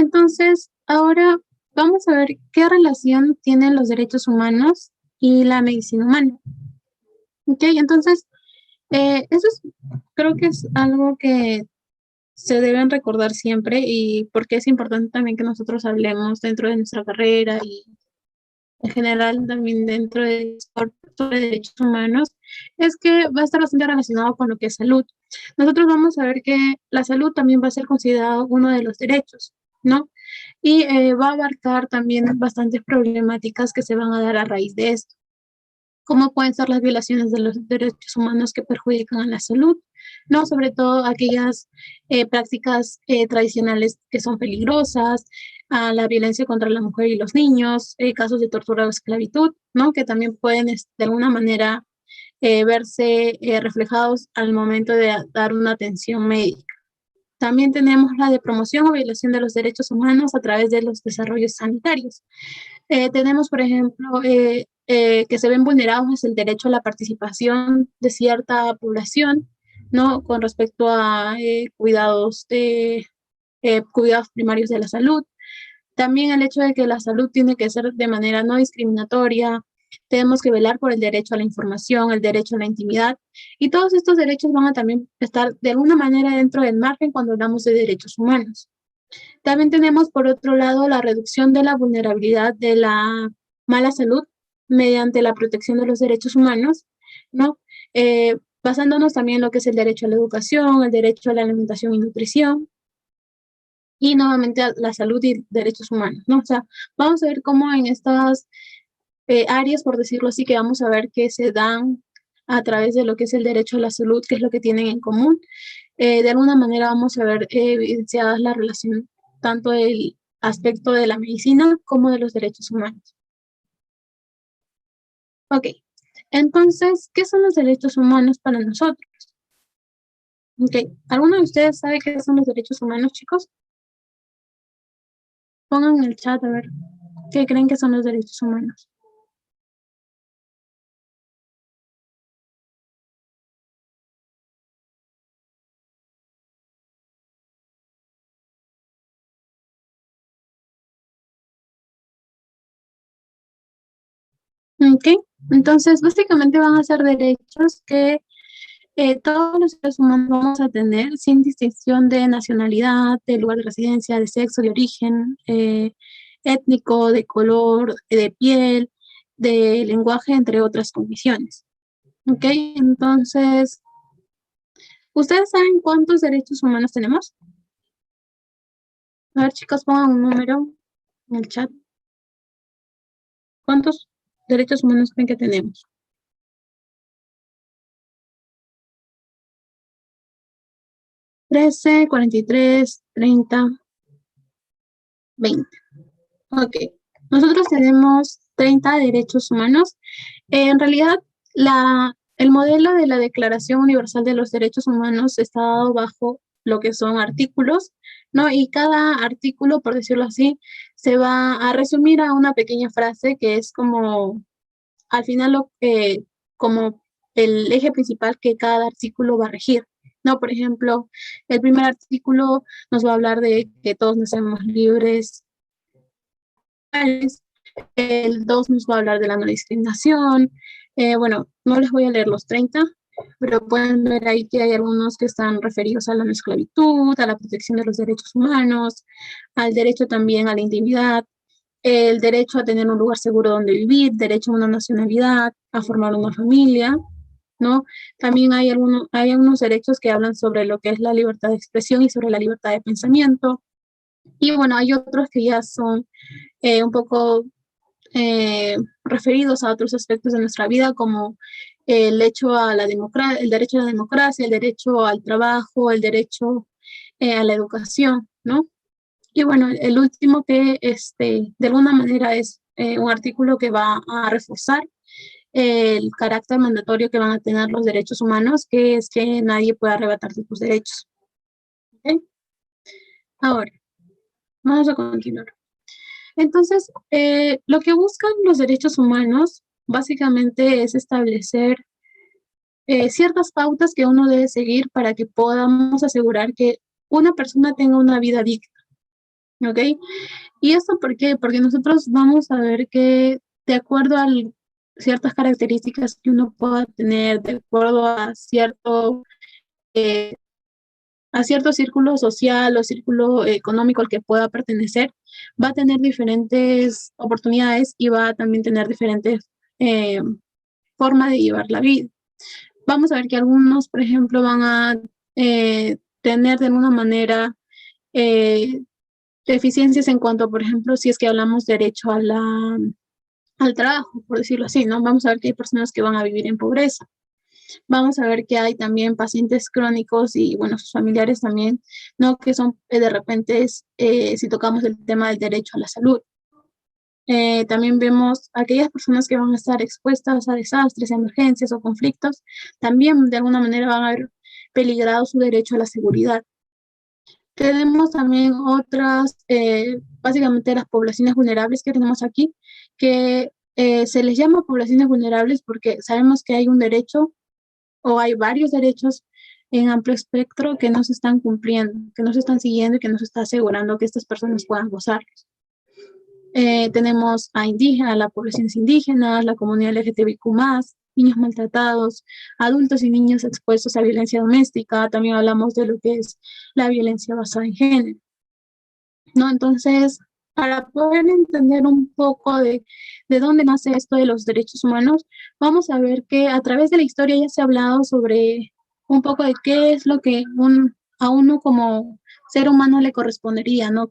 Entonces, ahora vamos a ver qué relación tienen los derechos humanos y la medicina humana. ¿Ok? Entonces, eso es, creo que es algo que se deben recordar siempre y porque es importante también que nosotros hablemos dentro de nuestra carrera y en general también dentro de sobre derechos humanos, es que va a estar bastante relacionado con lo que es salud. Nosotros vamos a ver que la salud también va a ser considerado uno de los derechos, ¿no? Y va a abarcar también bastantes problemáticas que se van a dar a raíz de esto. ¿Cómo pueden ser las violaciones de los derechos humanos que perjudican a la salud? No, sobre todo aquellas prácticas tradicionales que son peligrosas, a la violencia contra la mujer y los niños, casos de tortura o esclavitud, ¿no? Que también pueden de alguna manera verse reflejados al momento de dar una atención médica. También tenemos la de promoción o violación de los derechos humanos a través de los desarrollos sanitarios. Tenemos, por ejemplo, que se ven vulnerados el derecho a la participación de cierta población, ¿no? Con respecto a cuidados primarios de la salud. También el hecho de que la salud tiene que ser de manera no discriminatoria. Tenemos que velar por el derecho a la información, el derecho a la intimidad, y todos estos derechos van a también estar de alguna manera dentro del margen cuando hablamos de derechos humanos. También tenemos, por otro lado, la reducción de la vulnerabilidad de la mala salud mediante la protección de los derechos humanos, ¿no? Basándonos también en lo que es el derecho a la educación, el derecho a la alimentación y nutrición, y nuevamente a la salud y derechos humanos, ¿no? O sea, vamos a ver cómo en estas áreas, por decirlo así, que vamos a ver que se dan a través de lo que es el derecho a la salud, que es lo que tienen en común. De alguna manera vamos a ver evidenciadas la relación tanto del aspecto de la medicina como de los derechos humanos. Ok, entonces, ¿qué son los derechos humanos para nosotros? Ok, ¿alguno de ustedes sabe qué son los derechos humanos, chicos? Pongan en el chat a ver qué creen que son los derechos humanos. Ok, entonces básicamente van a ser derechos que todos los seres humanos vamos a tener sin distinción de nacionalidad, de lugar de residencia, de sexo, de origen étnico, de color, de piel, de lenguaje, entre otras condiciones. ¿Ok? Entonces, ¿ustedes saben cuántos derechos humanos tenemos? A ver, chicos, pongan un número en el chat. ¿Cuántos derechos humanos creen que tenemos? 13, 43, 30, 20. Ok. Nosotros tenemos 30 derechos humanos. En realidad, el modelo de la Declaración Universal de los Derechos Humanos está dado bajo lo que son artículos, ¿no? Y cada artículo, por decirlo así, se va a resumir a una pequeña frase que es como, al final, como el eje principal que cada artículo va a regir, ¿no? Por ejemplo, el primer artículo nos va a hablar de que todos nacemos libres. El 2 nos va a hablar de la no discriminación. Bueno, no les voy a leer los 30, pero pueden ver ahí que hay algunos que están referidos a la no esclavitud, a la protección de los derechos humanos, al derecho también a la intimidad, el derecho a tener un lugar seguro donde vivir, derecho a una nacionalidad, a formar una familia, ¿no? También hay algunos derechos que hablan sobre lo que es la libertad de expresión y sobre la libertad de pensamiento. Y bueno, hay otros que ya son un poco referidos a otros aspectos de nuestra vida, como el hecho a la el derecho a la democracia, el derecho al trabajo, el derecho a la educación, ¿no? Y bueno, el último que de alguna manera es un artículo que va a reforzar el carácter mandatorio que van a tener los derechos humanos, que es que nadie pueda arrebatarte tus derechos. ¿Okay? Ahora, vamos a continuar. Entonces, lo que buscan los derechos humanos básicamente es establecer ciertas pautas que uno debe seguir para que podamos asegurar que una persona tenga una vida digna, ¿ok? ¿Y esto por qué? Porque nosotros vamos a ver que de acuerdo a ciertas características que uno pueda tener, de acuerdo eh, a cierto círculo social o círculo económico al que pueda pertenecer, va a tener diferentes oportunidades y va a también tener diferentes eh, formas de llevar la vida. Vamos a ver que algunos, por ejemplo, van a tener de alguna manera eh, deficiencias en cuanto, por ejemplo, si es que hablamos de derecho al trabajo, por decirlo así, ¿no? Vamos a ver que hay personas que van a vivir en pobreza. Vamos a ver que hay también pacientes crónicos y, bueno, sus familiares también, ¿no? Que son de repente, si tocamos el tema del derecho a la salud. También vemos aquellas personas que van a estar expuestas a desastres, emergencias o conflictos, también de alguna manera van a ver peligrado su derecho a la seguridad. Tenemos también otras, básicamente las poblaciones vulnerables que tenemos aquí, que se les llama poblaciones vulnerables porque sabemos que hay un derecho o hay varios derechos en amplio espectro que no se están cumpliendo, que no se están siguiendo y que no se está asegurando que estas personas puedan gozarlos. Tenemos a las poblaciones indígenas, la comunidad LGTBIQ+, niños maltratados, adultos y niños expuestos a violencia doméstica, también hablamos de lo que es la violencia basada en género, ¿no? Entonces, para poder entender un poco de dónde nace esto de los derechos humanos, vamos a ver que a través de la historia ya se ha hablado sobre un poco de qué es lo que a uno como ser humano le correspondería, ¿no?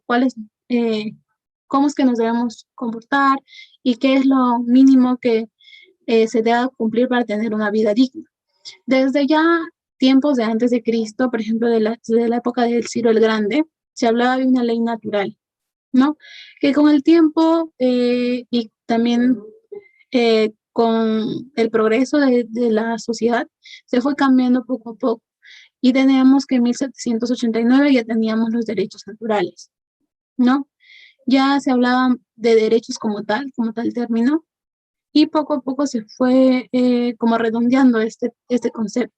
Cómo es que nos debemos comportar y qué es lo mínimo que se debe cumplir para tener una vida digna. Desde ya tiempos de antes de Cristo, por ejemplo, de la época del Ciro el Grande, se hablaba de una ley natural, ¿no? Que con el tiempo y también con el progreso de la sociedad se fue cambiando poco a poco. Y teníamos que en 1789 ya teníamos los derechos naturales, ¿no? Ya se hablaba de derechos como tal término, y poco a poco se fue como redondeando este concepto,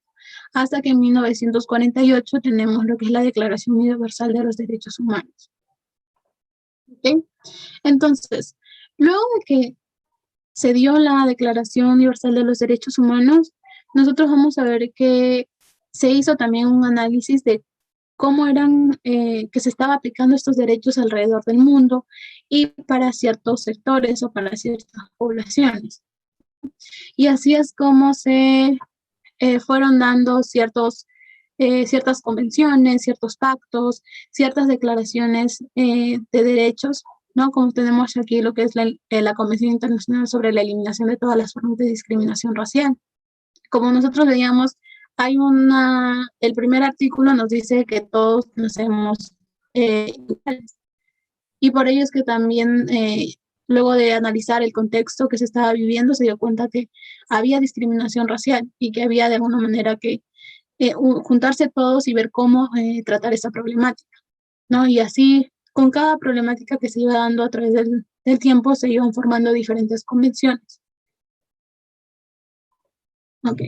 hasta que en 1948 tenemos lo que es la Declaración Universal de los Derechos Humanos. ¿Okay? Entonces, luego de que se dio la Declaración Universal de los Derechos Humanos, nosotros vamos a ver que se hizo también un análisis de cómo eran, que se estaba aplicando estos derechos alrededor del mundo y para ciertos sectores o para ciertas poblaciones. Y así es como se fueron dando ciertas convenciones, ciertos pactos, ciertas declaraciones de derechos, ¿no? Como tenemos aquí lo que es la Convención Internacional sobre la Eliminación de todas las formas de discriminación racial. Como nosotros veíamos, el primer artículo nos dice que todos nacemos iguales. Y por ello es que también, luego de analizar el contexto que se estaba viviendo, se dio cuenta que había discriminación racial y que había de alguna manera que juntarse todos y ver cómo tratar esta problemática, ¿no? Y así, con cada problemática que se iba dando a través del tiempo, se iban formando diferentes convenciones. Ok.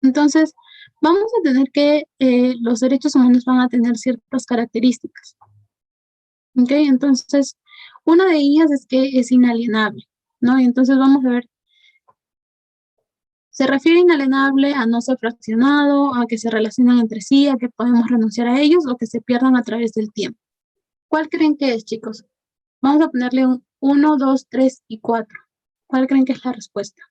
Entonces, vamos a tener que los derechos humanos van a tener ciertas características. ¿Ok? Entonces, una de ellas es que es inalienable, ¿no? Y entonces vamos a ver, se refiere inalienable a no ser fraccionado, a que se relacionan entre sí, a que podemos renunciar a ellos o que se pierdan a través del tiempo. ¿Cuál creen que es, chicos? Vamos a ponerle un 1, 2, 3 y 4. ¿Cuál creen que es la respuesta?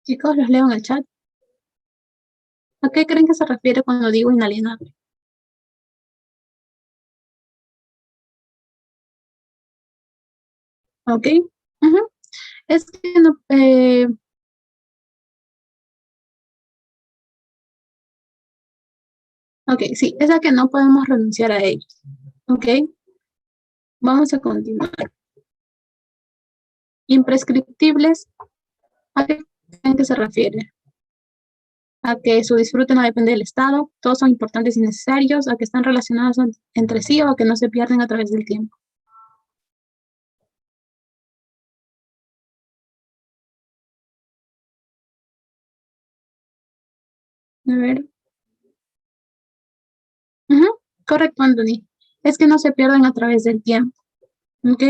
Chicos, los leo en el chat. ¿A qué creen que se refiere cuando digo inalienable? ¿Ok? Ujú. Es que no, ok, sí, es a que no podemos renunciar a ellos. ¿Ok? Vamos a continuar. Imprescriptibles, ¿a qué creen que se refiere? A que su disfrute no depende del Estado, todos son importantes y necesarios, a que están relacionados entre sí o a que no se pierden a través del tiempo. A ver. Ujú, correcto, Anthony. Es que no se pierden a través del tiempo. ¿Ok?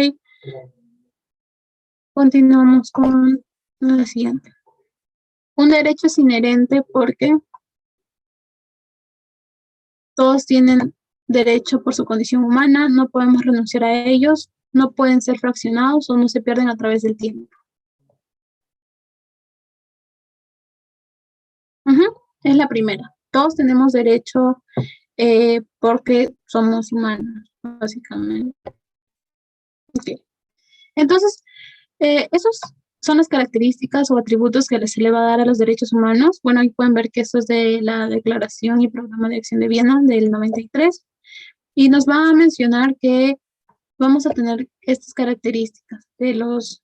Continuamos con la siguiente. Un derecho es inherente porque todos tienen derecho por su condición humana, no podemos renunciar a ellos, no pueden ser fraccionados o no se pierden a través del tiempo. Es la primera. Todos tenemos derecho porque somos humanos, básicamente. Okay. Entonces, esos son las características o atributos que se le va a dar a los derechos humanos. Bueno, ahí pueden ver que esto es de la Declaración y Programa de Acción de Viena del 93 y nos va a mencionar que vamos a tener estas características de los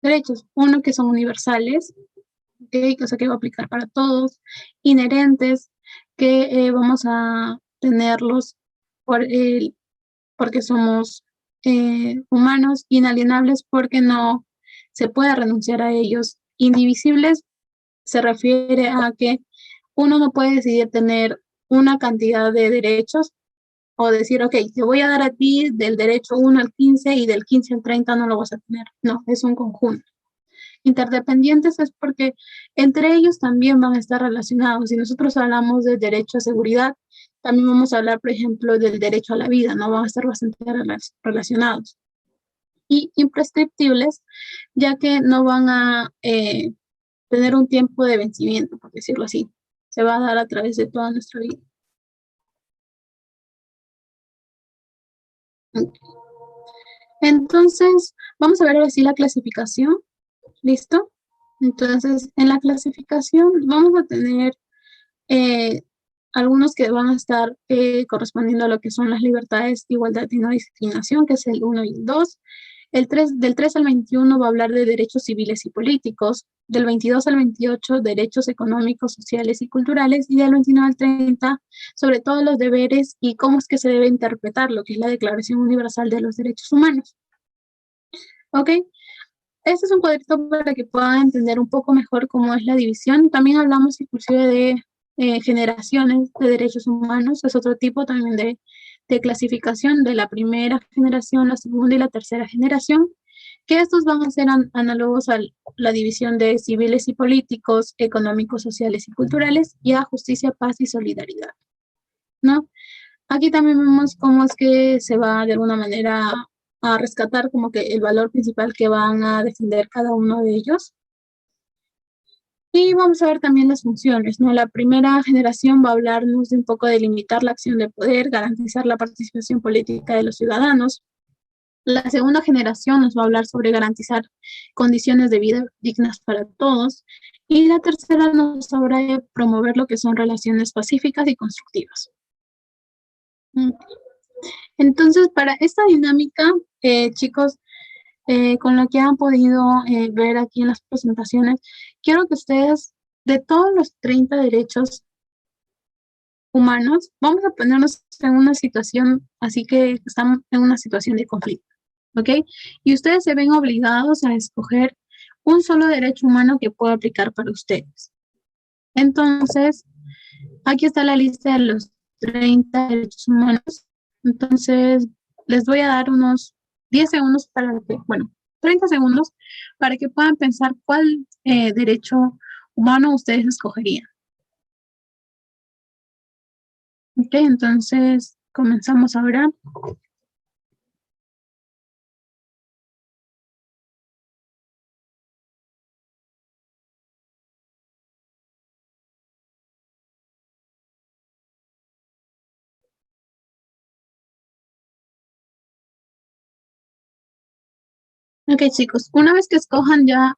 derechos. Uno, que son universales, ¿okay? O sea, que va a aplicar para todos, inherentes, que vamos a tenerlos porque somos humanos, inalienables porque no se puede renunciar a ellos, indivisibles se refiere a que uno no puede decidir tener una cantidad de derechos o decir, ok, te voy a dar a ti del derecho 1 al 15 y del 15 al 30 no lo vas a tener. No, es un conjunto. Interdependientes es porque entre ellos también van a estar relacionados. Si nosotros hablamos del derecho a seguridad, también vamos a hablar, por ejemplo, del derecho a la vida, ¿no? Van a estar bastante relacionados. Y imprescriptibles, ya que no van a tener un tiempo de vencimiento, por decirlo así. Se va a dar a través de toda nuestra vida. Entonces, vamos a ver ahora sí la clasificación. ¿Listo? Entonces, en la clasificación vamos a tener eh, algunos que van a estar correspondiendo a lo que son las libertades, igualdad y no discriminación, que es el 1 y el 2. Del 3 al 21 va a hablar de derechos civiles y políticos, del 22 al 28 derechos económicos, sociales y culturales, y del 29 al 30 sobre todos los deberes y cómo es que se debe interpretar lo que es la Declaración Universal de los Derechos Humanos. ¿Ok? Este es un cuadrito para que puedan entender un poco mejor cómo es la división. También hablamos inclusive de generaciones de derechos humanos, es otro tipo también de clasificación de la primera generación, la segunda y la tercera generación, que estos van a ser análogos a la división de civiles y políticos, económicos, sociales y culturales, y a justicia, paz y solidaridad, ¿no? Aquí también vemos cómo es que se va de alguna manera a rescatar como que el valor principal que van a defender cada uno de ellos. Y vamos a ver también las funciones, ¿no? La primera generación va a hablarnos de un poco de limitar la acción de poder, garantizar la participación política de los ciudadanos. La segunda generación nos va a hablar sobre garantizar condiciones de vida dignas para todos. Y la tercera nos habla de promover lo que son relaciones pacíficas y constructivas. Entonces, para esta dinámica, chicos, con lo que han podido ver aquí en las presentaciones, quiero que ustedes, de todos los 30 derechos humanos, vamos a ponernos en una situación, así que estamos en una situación de conflicto, ¿ok? Y ustedes se ven obligados a escoger un solo derecho humano que pueda aplicar para ustedes. Entonces, aquí está la lista de los 30 derechos humanos. Entonces, les voy a dar unos 10 segundos para que, bueno, 30 segundos para que puedan pensar cuál derecho humano ustedes escogerían. Ok, entonces comenzamos ahora. Ok, chicos, una vez que escojan ya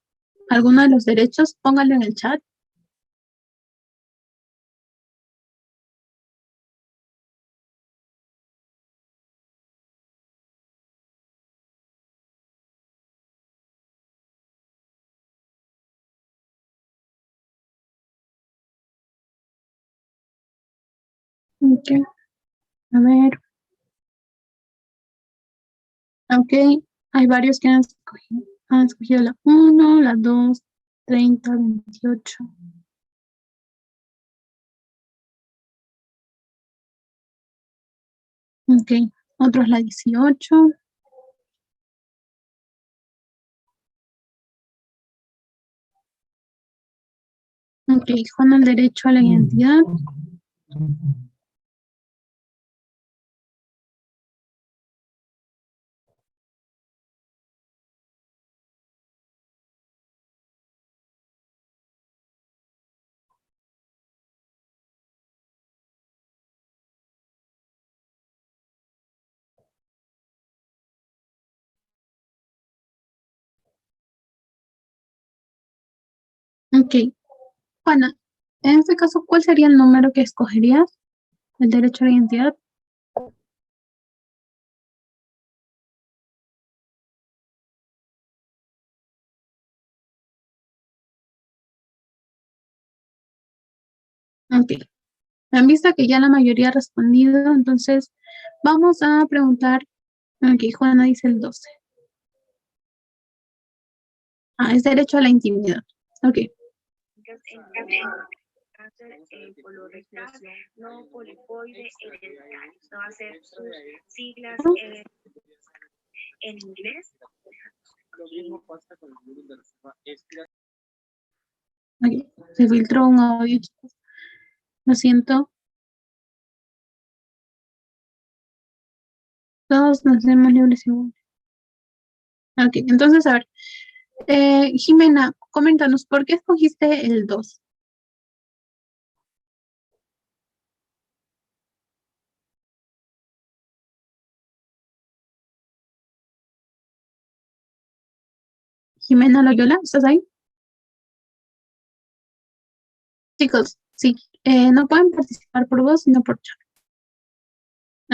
alguno de los derechos, pónganlo en el chat. Ok, a ver. Ok, hay varios que han escogido la 1, la 2, 30, 28. Ok, otros la 18. Ok, con el derecho a la identidad. Ok, Juana, en este caso, ¿cuál sería el número que escogerías? El derecho a la identidad. Ok, en vista que ya la mayoría ha respondido, entonces vamos a preguntar. Ok, Juana dice el 12. Ah, es derecho a la intimidad. Ok, no polipoide hereditario. Esto va a ser sus siglas en inglés. Lo mismo pasa con el número de reserva. ok, se filtró un audio, chicos. Lo siento. Todos nacemos libres igual. Ok, entonces, a ver. Jimena, coméntanos, ¿por qué escogiste el 2? Jimena Loyola, ¿estás ahí? Chicos, sí, no pueden participar por voz, sino por chat.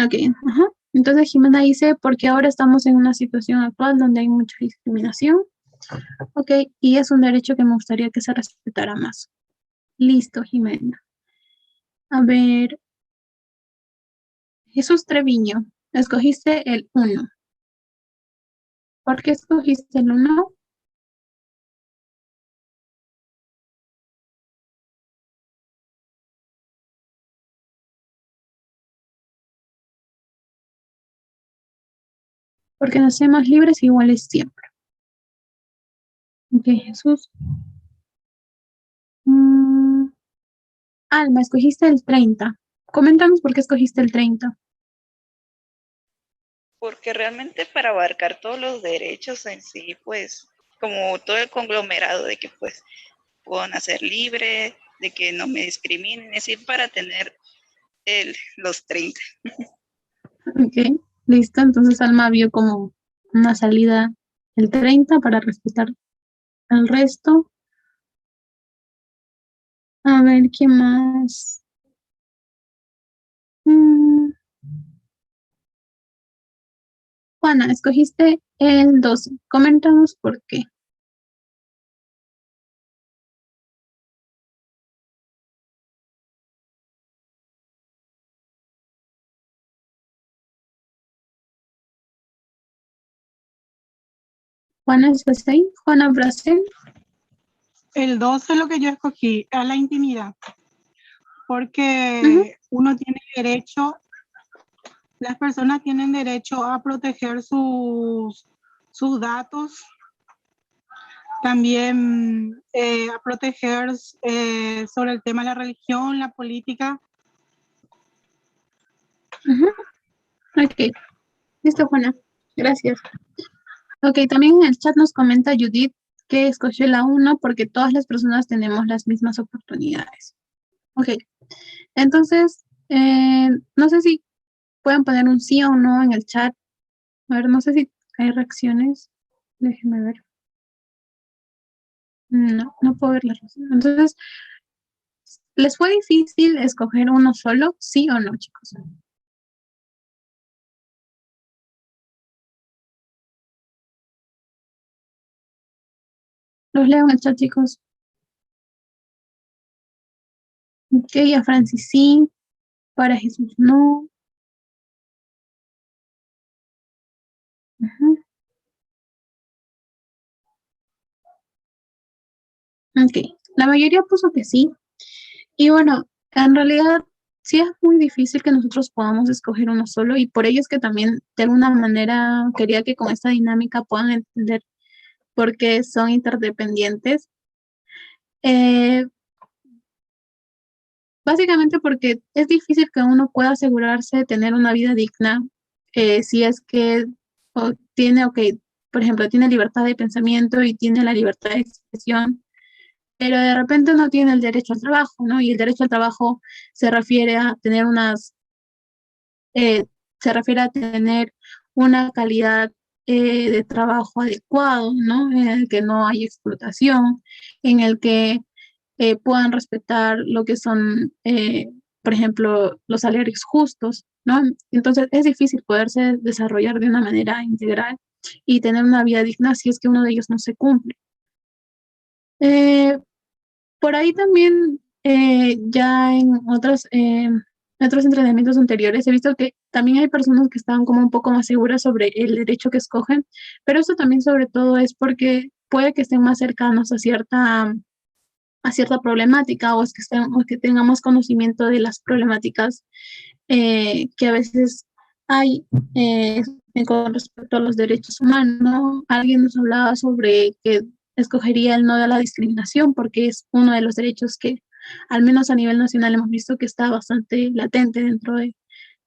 Ok, ajá. Entonces Jimena dice, porque ahora estamos en una situación actual donde hay mucha discriminación. Ok, y es un derecho que me gustaría que se respetara más. Listo, Jimena. A ver, Jesús Treviño, escogiste el 1. ¿Por qué escogiste el 1? Porque nacemos libres e iguales siempre. Ok, Jesús. Mm, Alma, escogiste el 30. Coméntanos por qué escogiste el 30. Porque realmente para abarcar todos los derechos en sí, pues como todo el conglomerado de que pues puedo nacer libre, de que no me discriminen, es decir, para tener los 30. Ok, listo. Entonces Alma vio como una salida el 30 para respetar al resto. A ver, ¿qué más? Mm, Juana, escogiste el 12. Coméntanos por qué. Juana, ¿estás ahí? Juana Brasil. El 12 es lo que yo escogí, a la intimidad, Ujú. porque uno tiene derecho, las personas tienen derecho a proteger sus datos, también a proteger sobre el tema de la religión, la política. Ujú. Ok, listo, Juana. Gracias. Ok, también en el chat nos comenta Judith que escogió la 1 porque todas las personas tenemos las mismas oportunidades. Ok, entonces, no sé si pueden poner un sí o no en el chat. A ver, no sé si hay reacciones. Déjenme ver. No, no puedo ver las reacciones. Entonces, ¿les fue difícil escoger uno solo? ¿Sí o no, chicos? Los leo en el chat, chicos. Ok, a Francis sí, para Jesús no. Ujú. Ok, la mayoría puso que sí. Y bueno, en realidad sí es muy difícil que nosotros podamos escoger uno solo y por ello es que también de alguna manera quería que con esta dinámica puedan entender por qué son interdependientes. Eh, Básicamente porque es difícil que uno pueda asegurarse de tener una vida digna si es que tiene, ok, por ejemplo, tiene libertad de pensamiento y tiene la libertad de expresión, pero de repente no tiene el derecho al trabajo, ¿no? Y el derecho al trabajo se refiere a tener se refiere a tener una calidad de trabajo adecuado, ¿no? En el que no hay explotación, en el que puedan respetar lo que son, por ejemplo, los salarios justos, ¿no? Entonces es difícil poderse desarrollar de una manera integral y tener una vida digna si es que uno de ellos no se cumple. Por ahí también, ya en otros entrenamientos anteriores, he visto que también hay personas que están como un poco más seguras sobre el derecho que escogen, pero eso también sobre todo es porque puede que estén más cercanos a cierta problemática o es que, o que tengamos conocimiento de las problemáticas que a veces hay con respecto a los derechos humanos, ¿no? Alguien nos hablaba sobre que escogería el no de la discriminación porque es uno de los derechos que, al menos a nivel nacional, hemos visto que está bastante latente dentro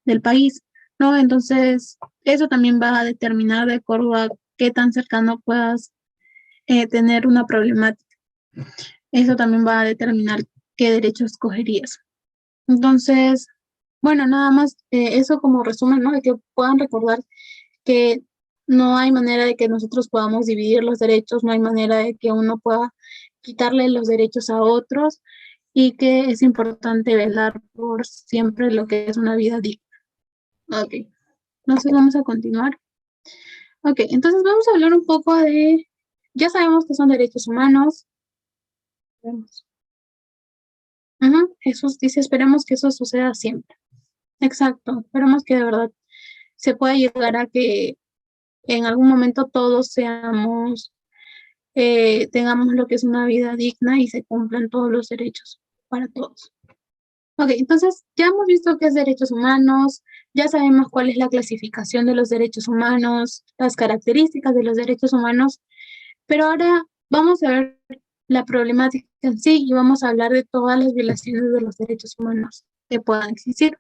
del país, ¿no? Entonces, eso también va a determinar de acuerdo a qué tan cercano puedas tener una problemática. Eso también va a determinar qué derecho escogerías. Entonces, bueno, nada más eso como resumen, ¿no? De que puedan recordar que no hay manera de que nosotros podamos dividir los derechos, no hay manera de que uno pueda quitarle los derechos a otros y que es importante velar por siempre lo que es una vida digna. Ok, entonces vamos a continuar. Ok, entonces vamos a hablar un poco ya sabemos que son derechos humanos. Jesús dice, esperemos que eso suceda siempre. Exacto, esperemos que de verdad se pueda llegar a que en algún momento todos tengamos lo que es una vida digna y se cumplan todos los derechos para todos. Ok, entonces ya hemos visto qué es derechos humanos, ya sabemos cuál es la clasificación de los derechos humanos, las características de los derechos humanos, pero ahora vamos a ver la problemática en sí y vamos a hablar de todas las violaciones de los derechos humanos que puedan existir.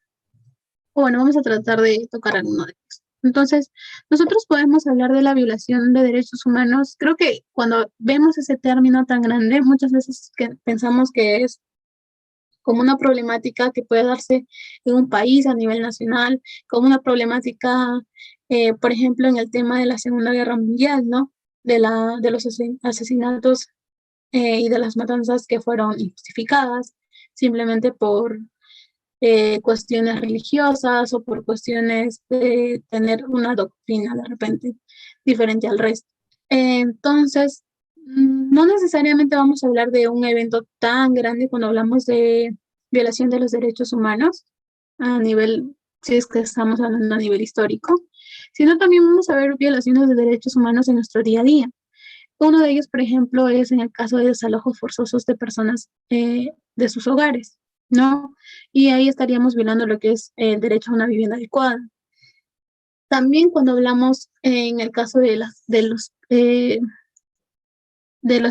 Bueno, vamos a tratar de tocar alguno de ellos. Entonces, nosotros podemos hablar de la violación de derechos humanos. Creo que cuando vemos ese término tan grande, muchas veces pensamos que es como una problemática que puede darse en un país a nivel nacional, como una problemática, por ejemplo, en el tema de la Segunda Guerra Mundial, ¿no? De los asesinatos y de las matanzas que fueron injustificadas simplemente por cuestiones religiosas o por cuestiones de tener una doctrina de repente diferente al resto. Entonces, no necesariamente vamos a hablar de un evento tan grande cuando hablamos de violación de los derechos humanos a nivel, si es que estamos hablando a nivel histórico, sino también vamos a ver violaciones de derechos humanos en nuestro día a día. Uno de ellos, por ejemplo, es en el caso de desalojos forzosos de personas de sus hogares, ¿no? Y ahí estaríamos violando lo que es el derecho a una vivienda adecuada. También cuando hablamos en el caso de los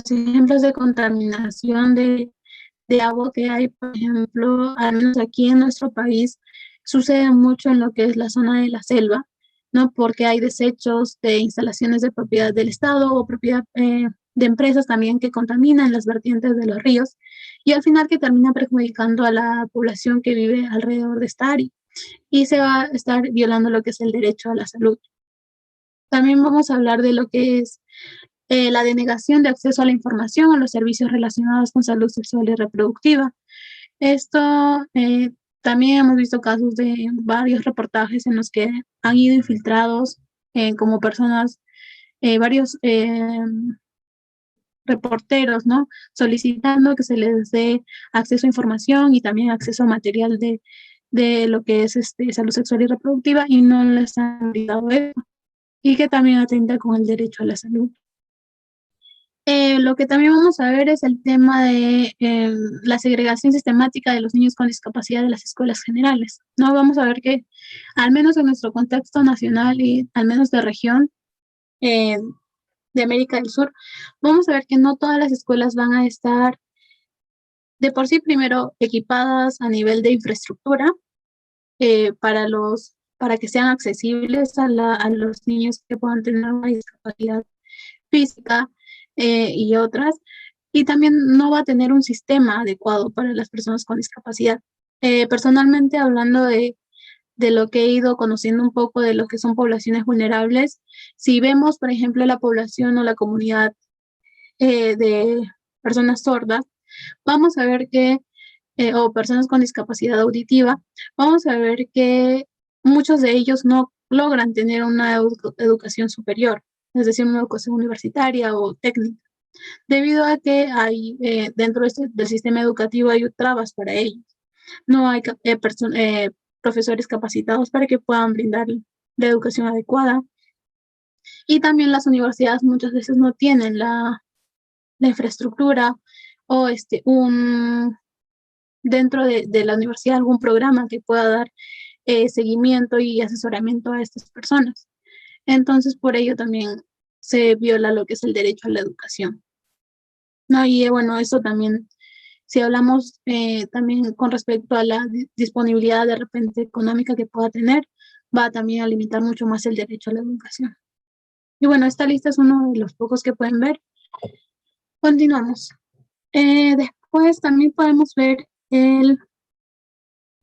ejemplos de contaminación de agua que hay, por ejemplo, al menos aquí en nuestro país, sucede mucho en lo que es la zona de la selva, ¿no? Porque hay desechos de instalaciones de propiedad del Estado o propiedad de empresas también que contaminan las vertientes de los ríos y al final que termina perjudicando a la población que vive alrededor de esta área y se va a estar violando lo que es el derecho a la salud. También vamos a hablar de lo que es la denegación de acceso a la información o los servicios relacionados con salud sexual y reproductiva. Esto también hemos visto casos de varios reportajes en los que han ido infiltrados como personas, varios reporteros, ¿no? Solicitando que se les dé acceso a información y también acceso a material de lo que es salud sexual y reproductiva y no les han dado eso y que también atenta con el derecho a la salud. Lo que también vamos a ver es el tema de la segregación sistemática de los niños con discapacidad de las escuelas generales. No vamos a ver que, al menos en nuestro contexto nacional y al menos de región eh, de América del Sur, vamos a ver que no todas las escuelas van a estar de por sí primero equipadas a nivel de infraestructura para que sean accesibles a los niños que puedan tener una discapacidad física y otras, y también no va a tener un sistema adecuado para las personas con discapacidad. Personalmente, hablando de lo que he ido conociendo un poco de lo que son poblaciones vulnerables, si vemos, por ejemplo, la población o la comunidad de personas sordas, vamos a ver que, o personas con discapacidad auditiva, vamos a ver que muchos de ellos no logran tener una educación superior, es decir, una educación universitaria o técnica, debido a que hay dentro del sistema educativo hay trabas para ellos. No hay profesores capacitados para que puedan brindar la educación adecuada. Y también las universidades muchas veces no tienen la infraestructura o dentro de la universidad algún programa que pueda dar seguimiento y asesoramiento a estas personas. Entonces, por ello también se viola lo que es el derecho a la educación. ¿No? Y bueno, eso también, si hablamos también con respecto a la disponibilidad de repente económica que pueda tener, va también a limitar mucho más el derecho a la educación. Y bueno, esta lista es uno de los pocos que pueden ver. Continuamos. Después también podemos ver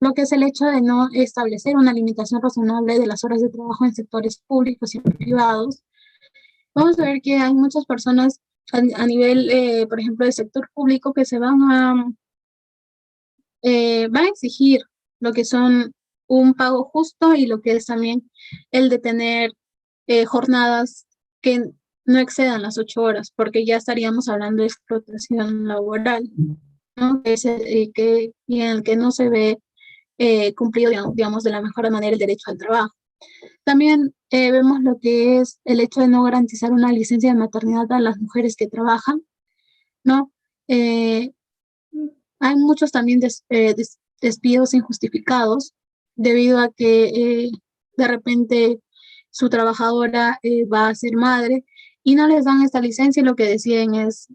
lo que es el hecho de no establecer una limitación razonable de las horas de trabajo en sectores públicos y privados. Vamos a ver que hay muchas personas a nivel, por ejemplo, del sector público que van a exigir lo que son un pago justo y lo que es también el de tener jornadas que no excedan las 8 horas, porque ya estaríamos hablando de explotación laboral, ¿no? Y en el que no se ve cumplido, digamos, de la mejor manera el derecho al trabajo. También vemos lo que es el hecho de no garantizar una licencia de maternidad a las mujeres que trabajan, ¿no? Hay muchos también despidos injustificados debido a que de repente su trabajadora va a ser madre y no les dan esta licencia y lo que deciden es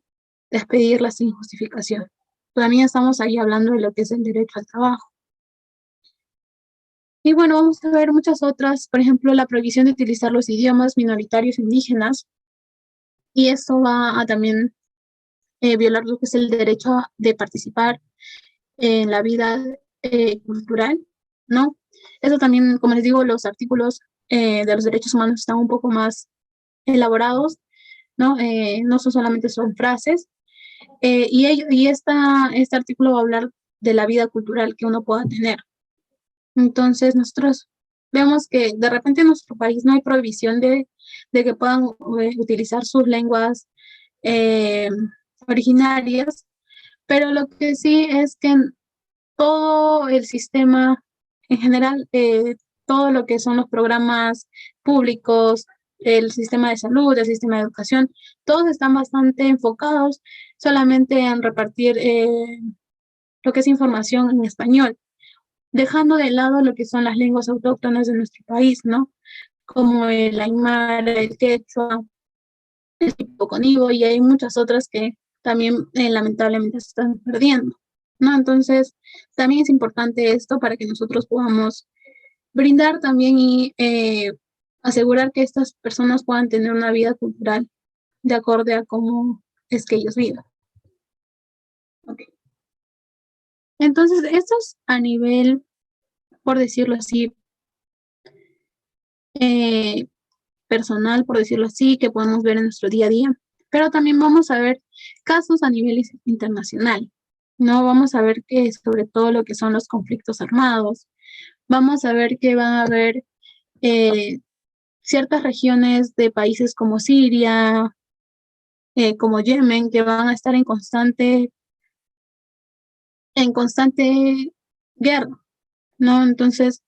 despedirla sin justificación. También estamos ahí hablando de lo que es el derecho al trabajo. Y bueno, vamos a ver muchas otras, por ejemplo, la prohibición de utilizar los idiomas minoritarios indígenas, y esto va a también violar lo que es el derecho de participar en la vida cultural, ¿no? Eso también, como les digo, los artículos de los derechos humanos están un poco más elaborados, ¿no? No solamente son frases, y este artículo va a hablar de la vida cultural que uno pueda tener. Entonces, nosotros vemos que de repente en nuestro país no hay prohibición de que puedan utilizar sus lenguas originarias, pero lo que sí es que en todo el sistema en general, todo lo que son los programas públicos, el sistema de salud, el sistema de educación, todos están bastante enfocados solamente en repartir lo que es información en español, dejando de lado lo que son las lenguas autóctonas de nuestro país, ¿no? Como el aymara, el quechua, el conibo, y hay muchas otras que también lamentablemente se están perdiendo, ¿no? Entonces, también es importante esto para que nosotros podamos brindar también y asegurar que estas personas puedan tener una vida cultural de acorde a cómo es que ellos viven. Okay. Entonces, esto es a nivel, por decirlo así, personal, por decirlo así, que podemos ver en nuestro día a día, pero también vamos a ver casos a nivel internacional, ¿no? Vamos a ver que sobre todo lo que son los conflictos armados, vamos a ver que van a haber ciertas regiones de países como Siria, como Yemen, que van a estar en constante guerra, ¿no? Entonces,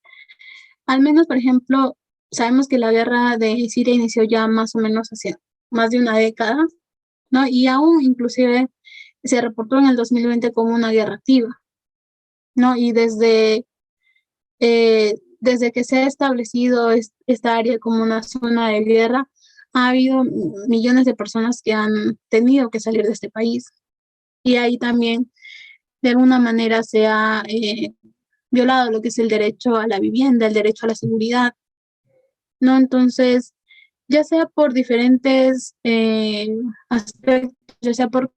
al menos, por ejemplo, sabemos que la guerra de Siria inició ya más o menos hace más de una década, ¿no? Y aún inclusive se reportó en el 2020 como una guerra activa, ¿no? Y desde que se ha establecido esta área como una zona de guerra, ha habido millones de personas que han tenido que salir de este país. Y ahí también, de alguna manera, se ha violado lo que es el derecho a la vivienda, el derecho a la seguridad, ¿no? Entonces, ya sea por diferentes aspectos, ya sea por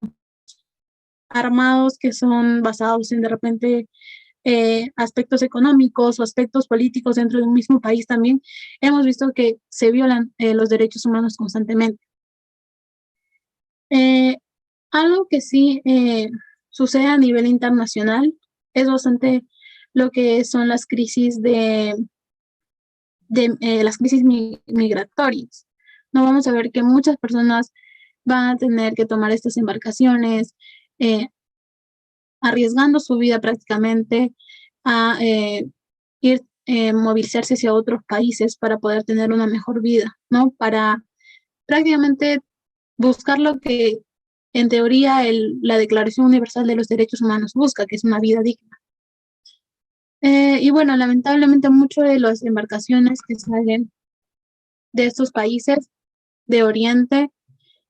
armados que son basados en de repente aspectos económicos o aspectos políticos dentro de un mismo país también, hemos visto que se violan los derechos humanos constantemente. Algo que sí sucede a nivel internacional es bastante lo que son las crisis las crisis migratorias. No vamos a ver que muchas personas van a tener que tomar estas embarcaciones, arriesgando su vida prácticamente a ir movilizarse hacia otros países para poder tener una mejor vida, ¿no? Para prácticamente buscar lo que en teoría la Declaración Universal de los Derechos Humanos busca, que es una vida digna. Y bueno, lamentablemente muchas de las embarcaciones que salen de estos países de Oriente,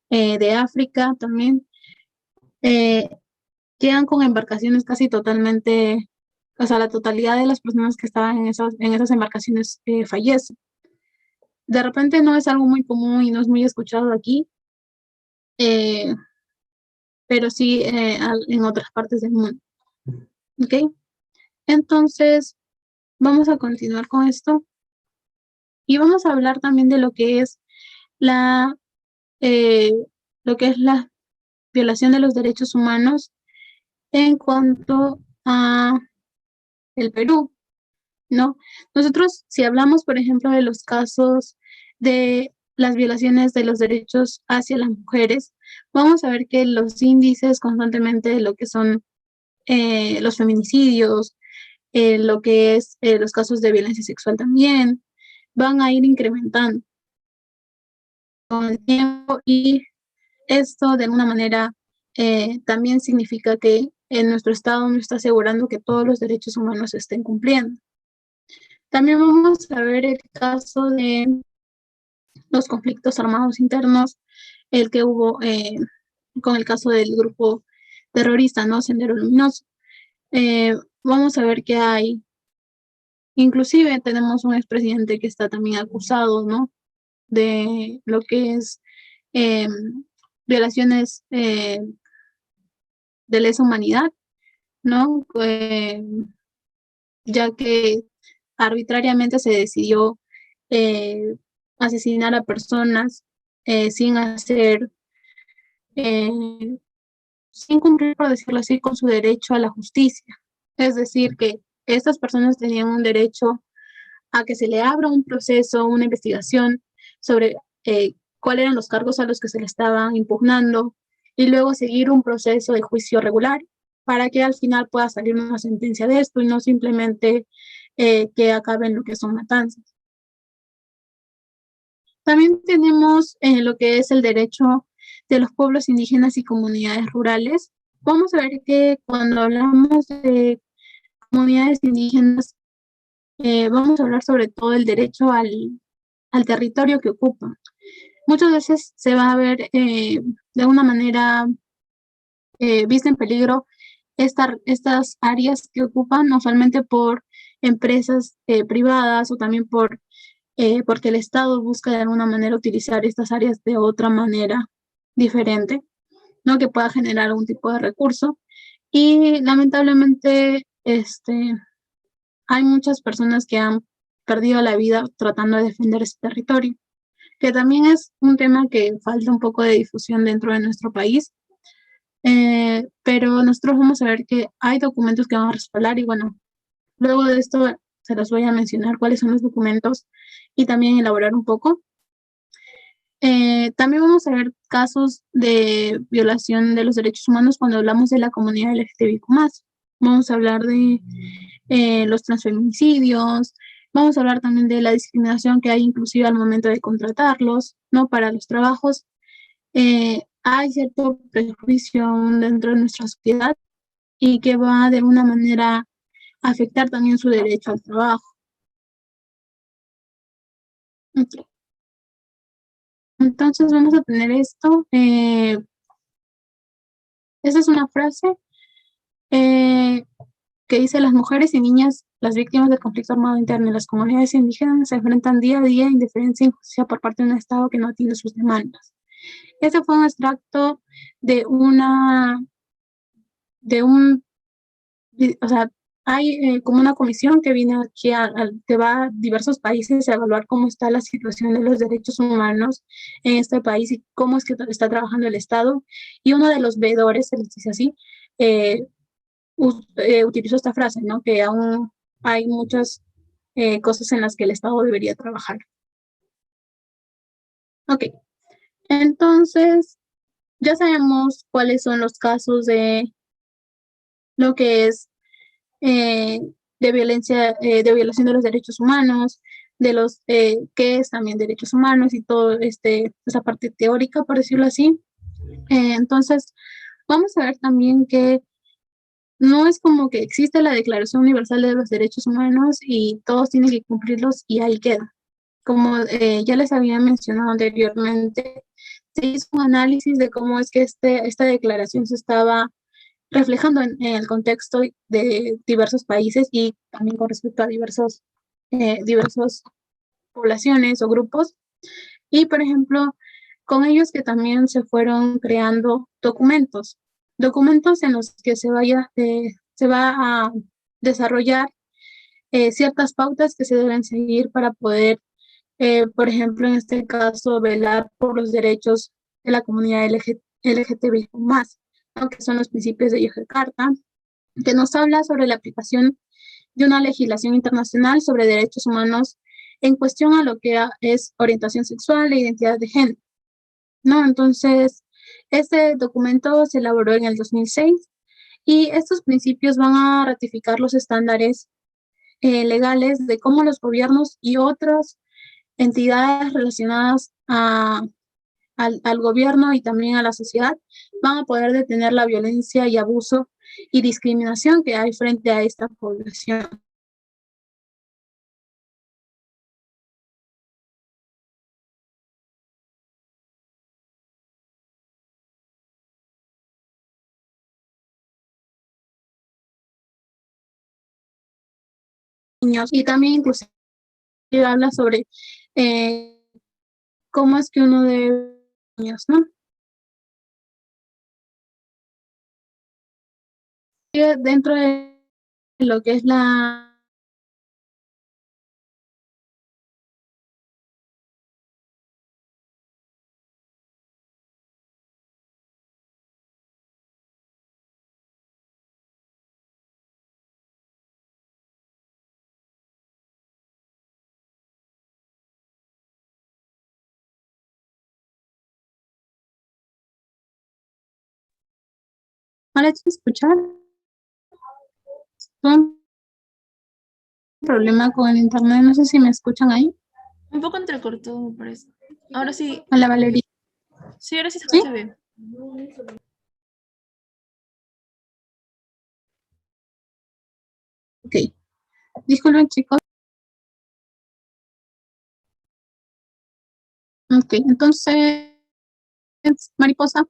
de África también, llegan con embarcaciones casi totalmente, o sea, la totalidad de las personas que estaban en esas embarcaciones fallecen. De repente no es algo muy común y no es muy escuchado aquí, eh, pero sí en otras partes del mundo. ¿Ok? Entonces, vamos a continuar con esto y vamos a hablar también de la, eh, lo que es la violación de los derechos humanos en cuanto a el Perú, ¿no? Nosotros, si hablamos, por ejemplo, de los casos de las violaciones de los derechos hacia las mujeres, vamos a ver que los índices constantemente de lo que son los feminicidios, lo que es los casos de violencia sexual también, van a ir incrementando con el tiempo y esto de alguna manera también significa que en nuestro Estado no está asegurando que todos los derechos humanos se estén cumpliendo. También vamos a ver el caso de los conflictos armados internos, el que hubo con el caso del grupo terrorista, ¿no? Sendero Luminoso. Vamos a ver que inclusive tenemos un expresidente que está también acusado, ¿no? De lo que es violaciones de lesa humanidad, ¿no? Ya que arbitrariamente se decidió asesinar a personas sin sin cumplir, por decirlo así, con su derecho a la justicia. Es decir, que estas personas tenían un derecho a que se le abra un proceso, una investigación sobre cuáles eran los cargos a los que se le estaban impugnando y luego seguir un proceso de juicio regular para que al final pueda salir una sentencia de esto y no simplemente que acaben lo que son matanzas. También tenemos lo que es el derecho de los pueblos indígenas y comunidades rurales. Vamos a ver que cuando hablamos de comunidades indígenas, vamos a hablar sobre todo el derecho al territorio que ocupan. Muchas veces se va a ver de una manera vista en peligro estas áreas que ocupan, no solamente por empresas privadas o también porque el Estado busca de alguna manera utilizar estas áreas de otra manera diferente, ¿no? Que pueda generar algún tipo de recurso. Y lamentablemente, hay muchas personas que han perdido la vida tratando de defender ese territorio, que también es un tema que falta un poco de difusión dentro de nuestro país, pero nosotros vamos a ver que hay documentos que van a respaldar y bueno, luego de esto se los voy a mencionar cuáles son los documentos y también elaborar un poco. También vamos a ver casos de violación de los derechos humanos cuando hablamos de la comunidad LGTBIQ+. Vamos a hablar de los transfeminicidios, vamos a hablar también de la discriminación que hay inclusive al momento de contratarlos, ¿no? Para los trabajos. hay cierto prejuicio aún dentro de nuestra sociedad y que va de alguna manera a afectar también su derecho al trabajo. Ok. Entonces vamos a tener esto. Esa es una frase eh, que dice: las mujeres y niñas, las víctimas del conflicto armado interno y las comunidades indígenas se enfrentan día a día a indiferencia e injusticia por parte de un Estado que no atiende sus demandas. Ese fue un extracto de o sea, hay como una comisión que viene aquí, que va a diversos países a evaluar cómo está la situación de los derechos humanos en este país y cómo es que está trabajando el Estado. Y uno de los veedores, se les dice así, eh, utilizó esta frase, ¿no? Que aún hay muchas cosas en las que el Estado debería trabajar. Ok, entonces ya sabemos cuáles son los casos de lo que es de violencia, de violación de los derechos humanos, de los qué es también derechos humanos y todo esa parte teórica, por decirlo así. Entonces, vamos a ver también que no es como que existe la Declaración Universal de los Derechos Humanos y todos tienen que cumplirlos y ahí queda. Como ya les había mencionado anteriormente, se hizo un análisis de cómo es que esta declaración se estaba reflejando en el contexto de diversos países y también con respecto a diversos poblaciones o grupos. Y, por ejemplo, con ellos que también se fueron creando documentos en los que se va a desarrollar ciertas pautas que se deben seguir para poder, por ejemplo, en este caso, velar por los derechos de la comunidad LGTBI+, ¿no? Que son los principios de Yakarta, que nos habla sobre la aplicación de una legislación internacional sobre derechos humanos en cuestión a lo que es orientación sexual e identidad de género, ¿no? Entonces, este documento se elaboró en el 2006 y estos principios van a ratificar los estándares legales de cómo los gobiernos y otras entidades relacionadas al gobierno y también a la sociedad van a poder detener la violencia y abuso y discriminación que hay frente a esta población. Y también inclusive habla sobre cómo es que uno debe niños, ¿no? Y dentro de lo que es la ¿no le escuchar? Un problema con el internet, no sé si me escuchan ahí. Un poco entrecortado, me parece. Ahora sí. Hola, Valeria. Sí, ahora sí se escucha bien. Ok. Disculpen, chicos. Ok, entonces, mariposa.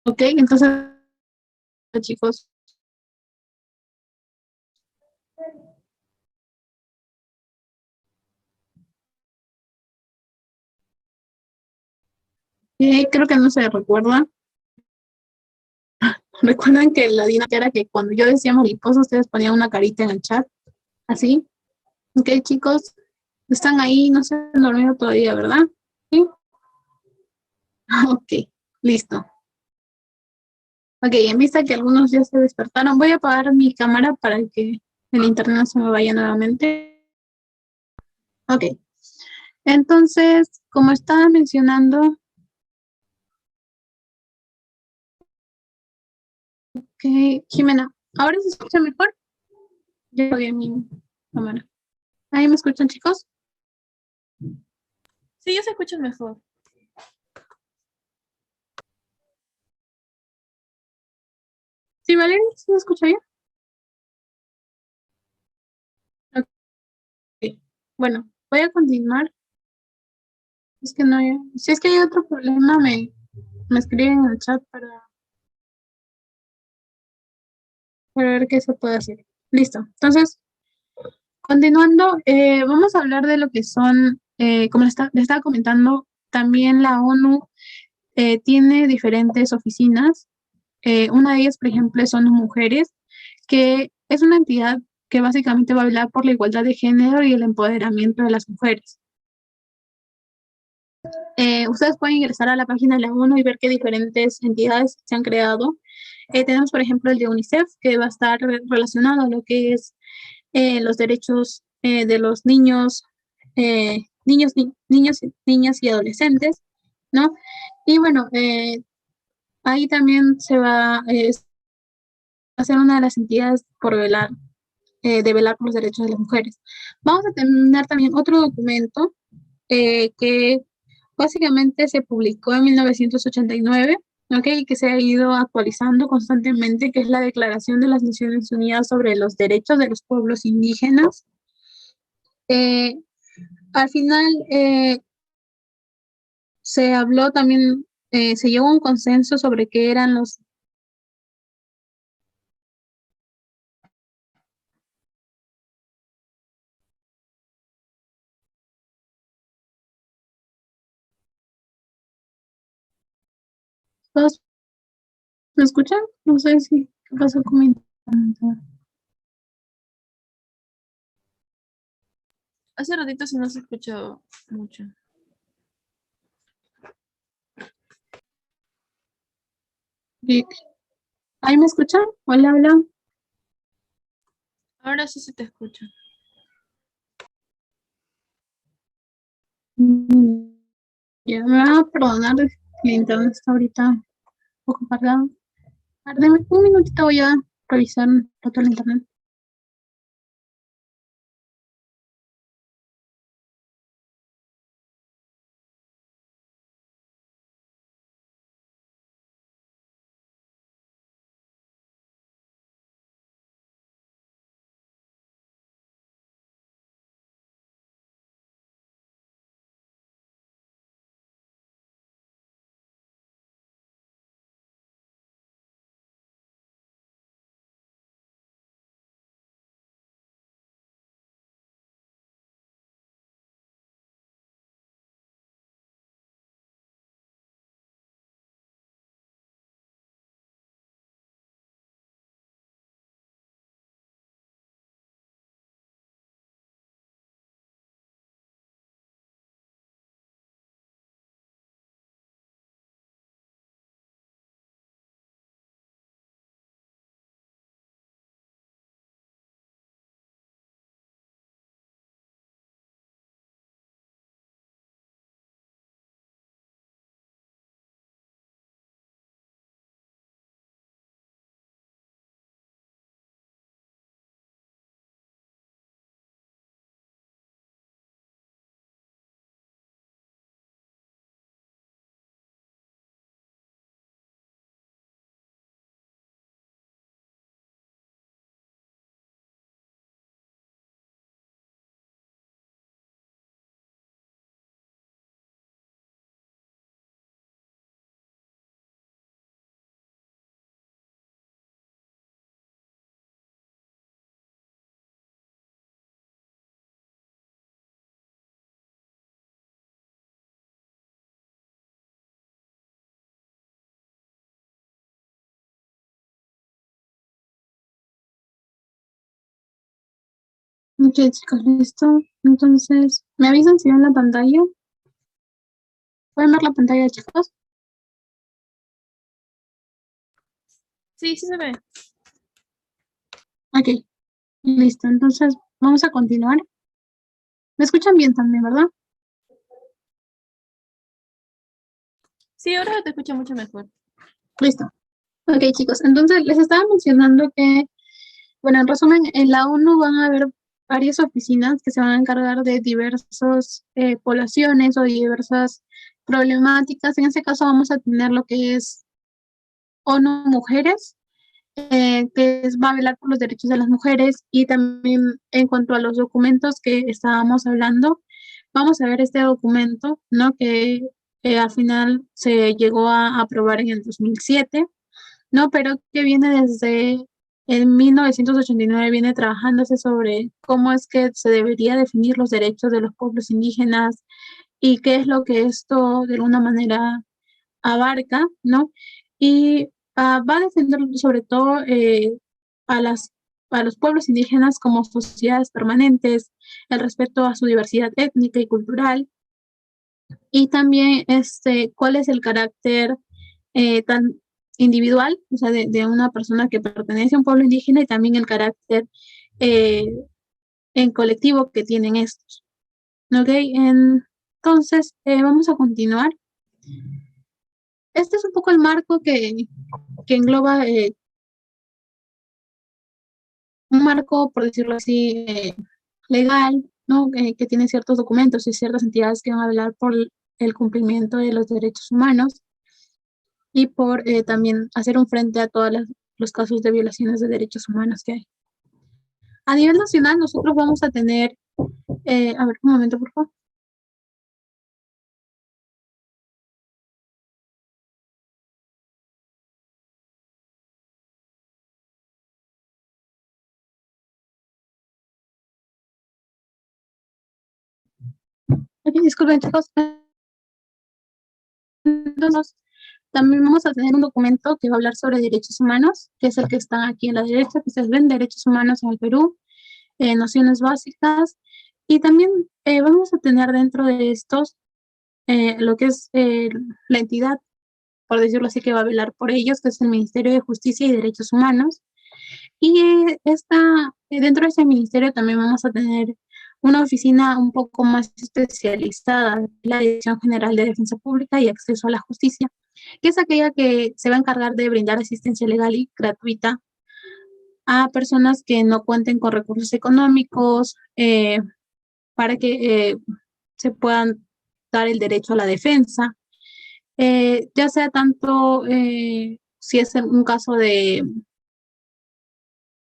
Ok, entonces, chicos. Creo que no se recuerda. Recuerdan que la dinámica era que cuando yo decía mariposa, ustedes ponían una carita en el chat. Así. Ok, chicos. Están ahí, no se han dormido todavía, ¿verdad? Sí. Ok, listo. Ok, en vista que algunos ya se despertaron, voy a apagar mi cámara para que el internet no se me vaya nuevamente. Ok, entonces, como estaba mencionando, Ok, Jimena, ¿ahora se escucha mejor? Ya lo vi en mi cámara. ¿Ahí me escuchan, chicos? Sí, ya se escucha mejor. ¿Sí, Valeria? ¿Sí me escucha bien? Ok. Bueno, voy a continuar. Es que no hay... Si es que hay otro problema, me escriben en el chat para ver qué se puede hacer. Listo. Entonces, continuando, vamos a hablar de lo que son, como les estaba comentando, también la ONU tiene diferentes oficinas. Una de ellas, por ejemplo, son mujeres, que es una entidad que básicamente va a velar por la igualdad de género y el empoderamiento de las mujeres. Ustedes pueden ingresar a la página de la ONU y ver qué diferentes entidades se han creado. Tenemos, por ejemplo, el de UNICEF, que va a estar relacionado a lo que es los derechos de los niños, niñas y adolescentes, ¿no? Y bueno, ahí también se va a ser una de las entidades por velar, de velar por los derechos de las mujeres. Vamos a tener también otro documento que básicamente se publicó en 1989, ¿ok? Y que se ha ido actualizando constantemente, que es la Declaración de las Naciones Unidas sobre los Derechos de los Pueblos Indígenas. Eh, Al final se habló también, se llegó a un consenso sobre qué eran los... ¿Todos me escuchan? No sé si qué pasó con mi internet. Hace ratito sí no se escuchó mucho. ¿Ahí me escuchan? Hola, hola. Ahora sí se te escucha. Ya me van a perdonar, el internet está ahorita un poco cargado. A ver, deme un minutito, voy a revisar todo el internet. Ok, chicos, listo. Entonces, ¿me avisan si ven la pantalla? ¿Pueden ver la pantalla, chicos? Sí, sí se ve. Ok, listo. Entonces, vamos a continuar. ¿Me escuchan bien también, verdad? Sí, ahora te escucho mucho mejor. Listo. Ok, chicos, entonces les estaba mencionando que, bueno, en resumen, en la ONU van a haber varias oficinas que se van a encargar de diversas poblaciones o diversas problemáticas. En este caso vamos a tener lo que es ONU Mujeres, va a velar por los derechos de las mujeres, y también en cuanto a los documentos que estábamos hablando, vamos a ver este documento, ¿no? Que al final se llegó a aprobar en el 2007, ¿no? Pero que viene desde el 1989, viene trabajándose sobre cómo es que se debería definir los derechos de los pueblos indígenas y qué es lo que esto de alguna manera abarca, ¿no? Y va a defender sobre todo a las, a los pueblos indígenas como sociedades permanentes, el respeto a su diversidad étnica y cultural, y también cuál es el carácter tan individual, o sea, de una persona que pertenece a un pueblo indígena, y también el carácter eh, en colectivo que tienen estos. ¿Ok? Entonces, vamos a continuar. Este es un poco el marco que engloba un marco, por decirlo así, legal, ¿no? Que tiene ciertos documentos y ciertas entidades que van a velar por el cumplimiento de los derechos humanos y por también hacer un frente a todos los casos de violaciones de derechos humanos que hay. A nivel nacional, nosotros vamos a tener, a ver, un momento, por favor. Ok, disculpen, chicos. Entonces, también vamos a tener un documento que va a hablar sobre derechos humanos, que es el que está aquí a la derecha, que ustedes ven, derechos humanos en el Perú, nociones básicas, y también vamos a tener dentro de estos lo que es la entidad, por decirlo así, que va a velar por ellos, que es el Ministerio de Justicia y Derechos Humanos. Y dentro de ese ministerio también vamos a tener una oficina un poco más especializada, la Dirección General de Defensa Pública y Acceso a la Justicia, que es aquella que se va a encargar de brindar asistencia legal y gratuita a personas que no cuenten con recursos económicos, para que se puedan dar el derecho a la defensa, ya sea tanto si es un caso de,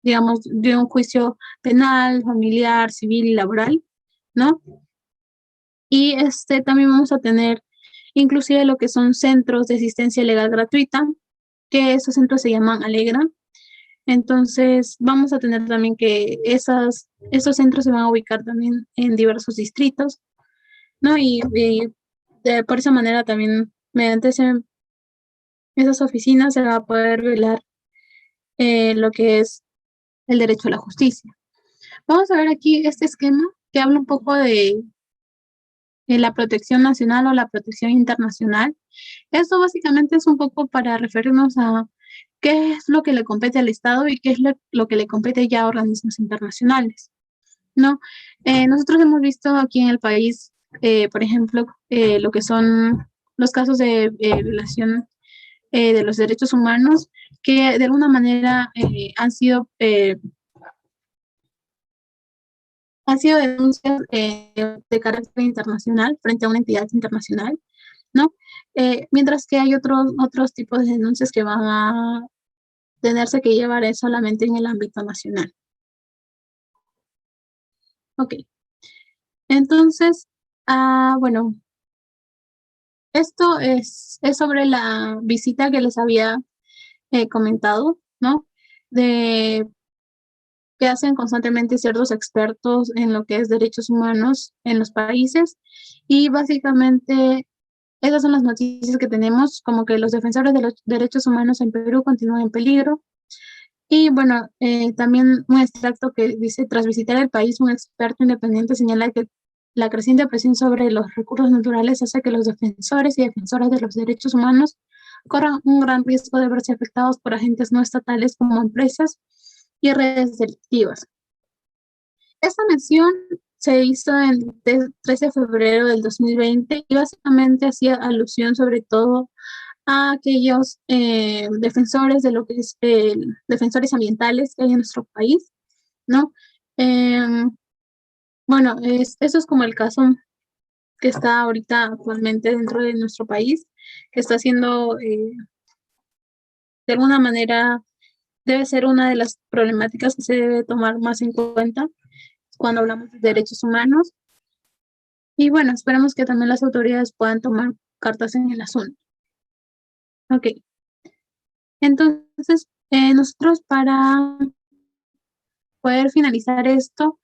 digamos, de un juicio penal, familiar, civil y laboral, ¿no? Y también vamos a tener inclusive lo que son centros de asistencia legal gratuita, que esos centros se llaman Alegra. Entonces, vamos a tener también que esos centros se van a ubicar también en diversos distritos, ¿no? Por esa manera también, mediante esas oficinas, se va a poder velar lo que es el derecho a la justicia. Vamos a ver aquí este esquema que habla un poco de la protección nacional o la protección internacional. Esto básicamente es un poco para referirnos a qué es lo que le compete al Estado y qué es lo que le compete ya a organismos internacionales, ¿no? Nosotros hemos visto aquí en el país, por ejemplo, lo que son los casos de violación de los derechos humanos, que de alguna manera han sido denuncias de carácter internacional frente a una entidad internacional, ¿no? Mientras que hay otros tipos de denuncias que van a tenerse que llevar solamente en el ámbito nacional. Ok. Entonces, bueno, esto es sobre la visita que les había comentado, ¿no? Que hacen constantemente ciertos expertos en lo que es derechos humanos en los países, y básicamente esas son las noticias que tenemos, como que los defensores de los derechos humanos en Perú continúan en peligro. Y bueno, también un extracto que dice: tras visitar el país, un experto independiente señala que la creciente presión sobre los recursos naturales hace que los defensores y defensoras de los derechos humanos corran un gran riesgo de verse afectados por agentes no estatales como empresas y redes delictivas. Esta mención se hizo el 13 de febrero del 2020 y básicamente hacía alusión sobre todo a aquellos defensores de lo que es defensores ambientales que hay en nuestro país, ¿no? Bueno, eso es como el caso que está ahorita actualmente dentro de nuestro país, que está siendo, de alguna manera, debe ser una de las problemáticas que se debe tomar más en cuenta cuando hablamos de derechos humanos. Y bueno, esperamos que también las autoridades puedan tomar cartas en el asunto. Ok. Entonces, nosotros para poder finalizar esto,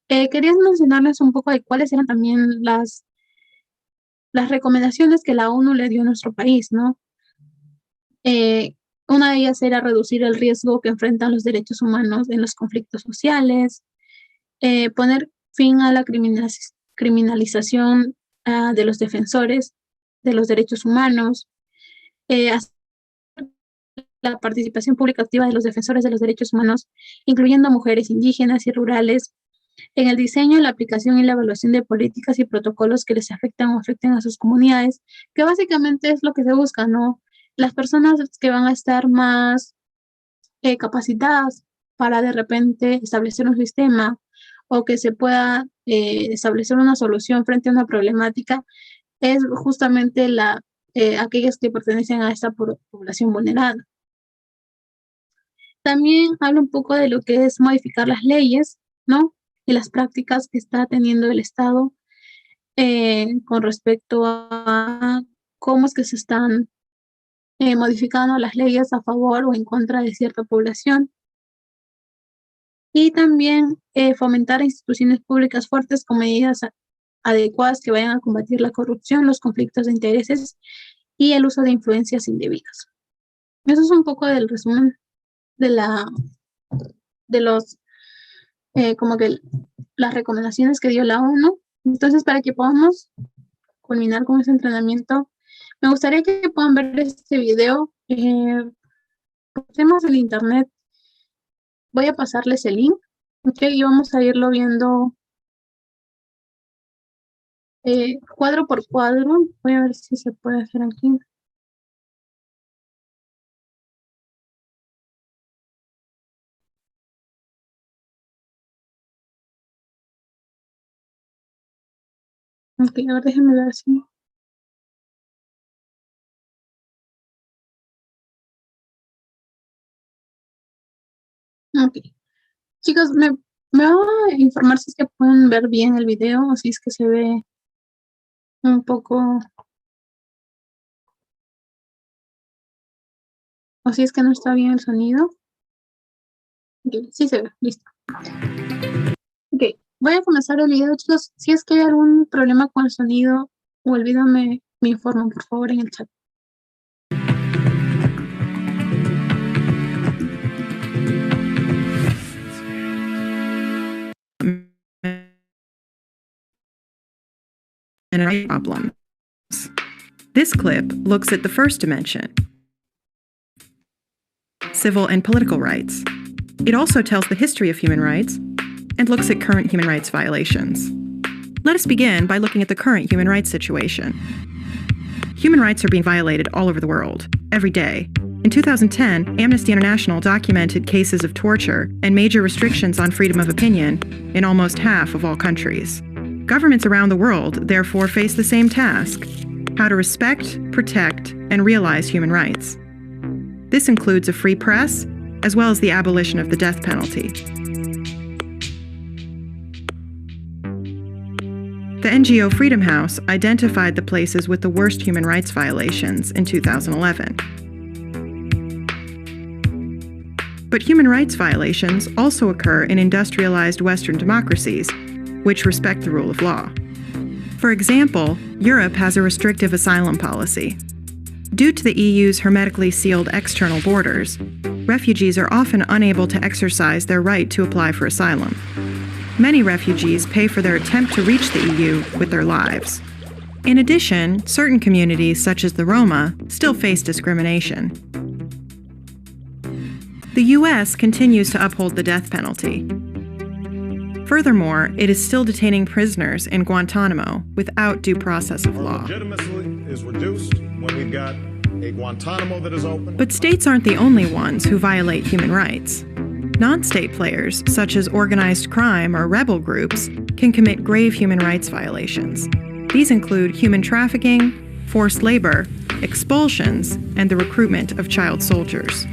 quería mencionarles un poco de cuáles eran también las recomendaciones que la ONU le dio a nuestro país, ¿no? Una de ellas era reducir el riesgo que enfrentan los derechos humanos en los conflictos sociales, poner fin a la criminalización de los defensores de los derechos humanos, hacer la participación pública activa de los defensores de los derechos humanos, incluyendo mujeres indígenas y rurales, en el diseño, la aplicación y la evaluación de políticas y protocolos que les afectan o afecten a sus comunidades, que básicamente es lo que se busca, ¿no? Las personas que van a estar más capacitadas para de repente establecer un sistema o que se pueda establecer una solución frente a una problemática, es justamente aquellas que pertenecen a esta población vulnerada. También habla un poco de lo que es modificar las leyes, ¿no? Y las prácticas que está teniendo el Estado con respecto a cómo es que se están modificando las leyes a favor o en contra de cierta población. Y también fomentar instituciones públicas fuertes con medidas adecuadas que vayan a combatir la corrupción, los conflictos de intereses y el uso de influencias indebidas. Eso es un poco del resumen de los como que las recomendaciones que dio la ONU. Entonces, para que podamos culminar con ese entrenamiento, me gustaría que puedan ver este video. Por temas del internet, voy a pasarles el link, ¿ok? Y vamos a irlo viendo cuadro por cuadro. Voy a ver si se puede hacer aquí. Ok, a ver, déjenme ver si... Ok. Chicos, me van a informar si es que pueden ver bien el video o si es que se ve un poco... o si es que no está bien el sonido. Ok, sí se ve, listo. Ok, voy a comenzar el video, chicos. Si es que hay algún problema con el sonido o el video, me informan, por favor, en el chat. And problems. This clip looks at the first dimension, civil and political rights. It also tells the history of human rights and looks at current human rights violations. Let us begin by looking at the current human rights situation. Human rights are being violated all over the world, every day. In 2010, Amnesty International documented cases of torture and major restrictions on freedom of opinion in almost half of all countries. Governments around the world, therefore, face the same task: how to respect, protect, and realize human rights. This includes a free press, as well as the abolition of the death penalty. The NGO Freedom House identified the places with the worst human rights violations in 2011. But human rights violations also occur in industrialized Western democracies, which respect the rule of law. For example, Europe has a restrictive asylum policy. Due to the EU's hermetically sealed external borders, refugees are often unable to exercise their right to apply for asylum. Many refugees pay for their attempt to reach the EU with their lives. In addition, certain communities, such as the Roma, still face discrimination. The U.S. continues to uphold the death penalty. Furthermore, it is still detaining prisoners in Guantanamo without due process of law. Legitimacy is reduced when we've got a Guantanamo that is open. But states aren't the only ones who violate human rights. Non-state players, such as organized crime or rebel groups, can commit grave human rights violations. These include human trafficking, forced labor, expulsions, and the recruitment of child soldiers.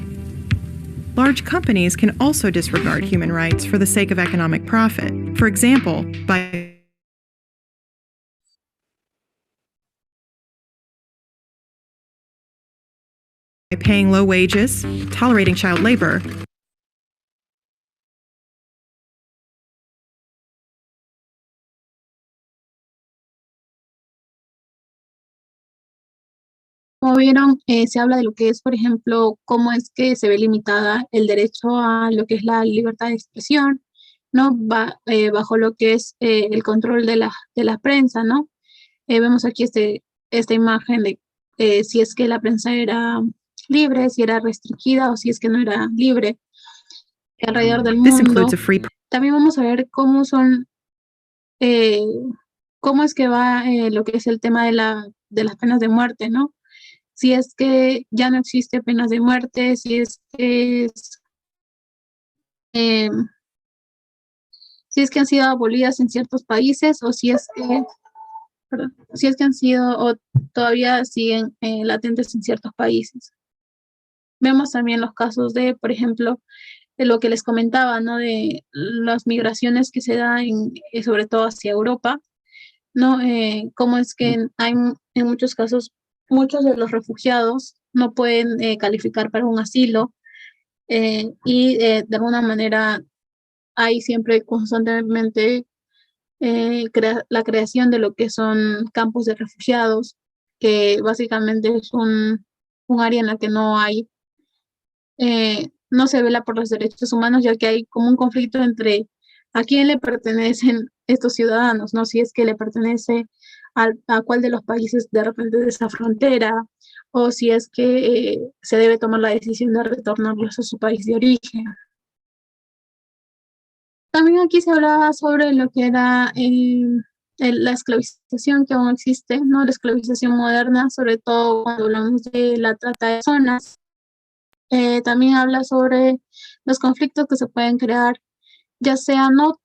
Large companies can also disregard human rights for the sake of economic profit, for example, by paying low wages, tolerating child labor, Como vieron, se habla de lo que es, por ejemplo, cómo es que se ve limitada el derecho a lo que es la libertad de expresión, ¿no? Bajo lo que es el control de la prensa, ¿no? Vemos aquí esta imagen de si es que la prensa era libre, si era restringida o si es que no era libre alrededor del this mundo. includes a free También vamos a ver cómo es que va lo que es el tema de las penas de muerte, ¿no? Si es que ya no existe penas de muerte, eh, si es que han sido abolidas en ciertos países o si es que han sido o todavía siguen latentes en ciertos países. Vemos también los casos de, por ejemplo, de lo que les comentaba, ¿no? De las migraciones que se dan sobre todo hacia Europa, ¿no? Cómo es que hay en muchos casos, muchos de los refugiados no pueden calificar para un asilo y de alguna manera hay siempre constantemente la creación de lo que son campos de refugiados, que básicamente es un área en la que no se vela por los derechos humanos, ya que hay como un conflicto entre a quién le pertenecen estos ciudadanos, ¿no? Si es que le pertenece a cuál de los países de repente de esa frontera, o si es que se debe tomar la decisión de retornarlos a su país de origen. También aquí se hablaba sobre lo que era la esclavización que aún existe, ¿no? La esclavización moderna, sobre todo cuando hablamos de la trata de personas. También habla sobre los conflictos que se pueden crear, ya sea no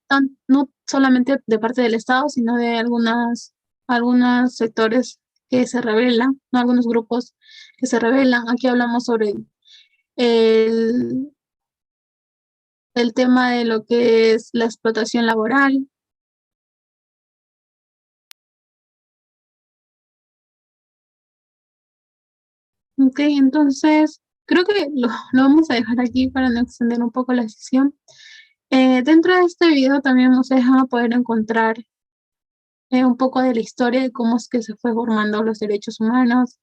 solamente de parte del Estado, sino de algunos sectores que se rebelan, ¿no? Algunos grupos que se rebelan. Aquí hablamos sobre el tema de lo que es la explotación laboral. Ok, entonces creo que lo vamos a dejar aquí para no extender un poco la sesión. Dentro de este video también nos deja poder encontrar un poco de la historia de cómo es que se fue formando los derechos humanos.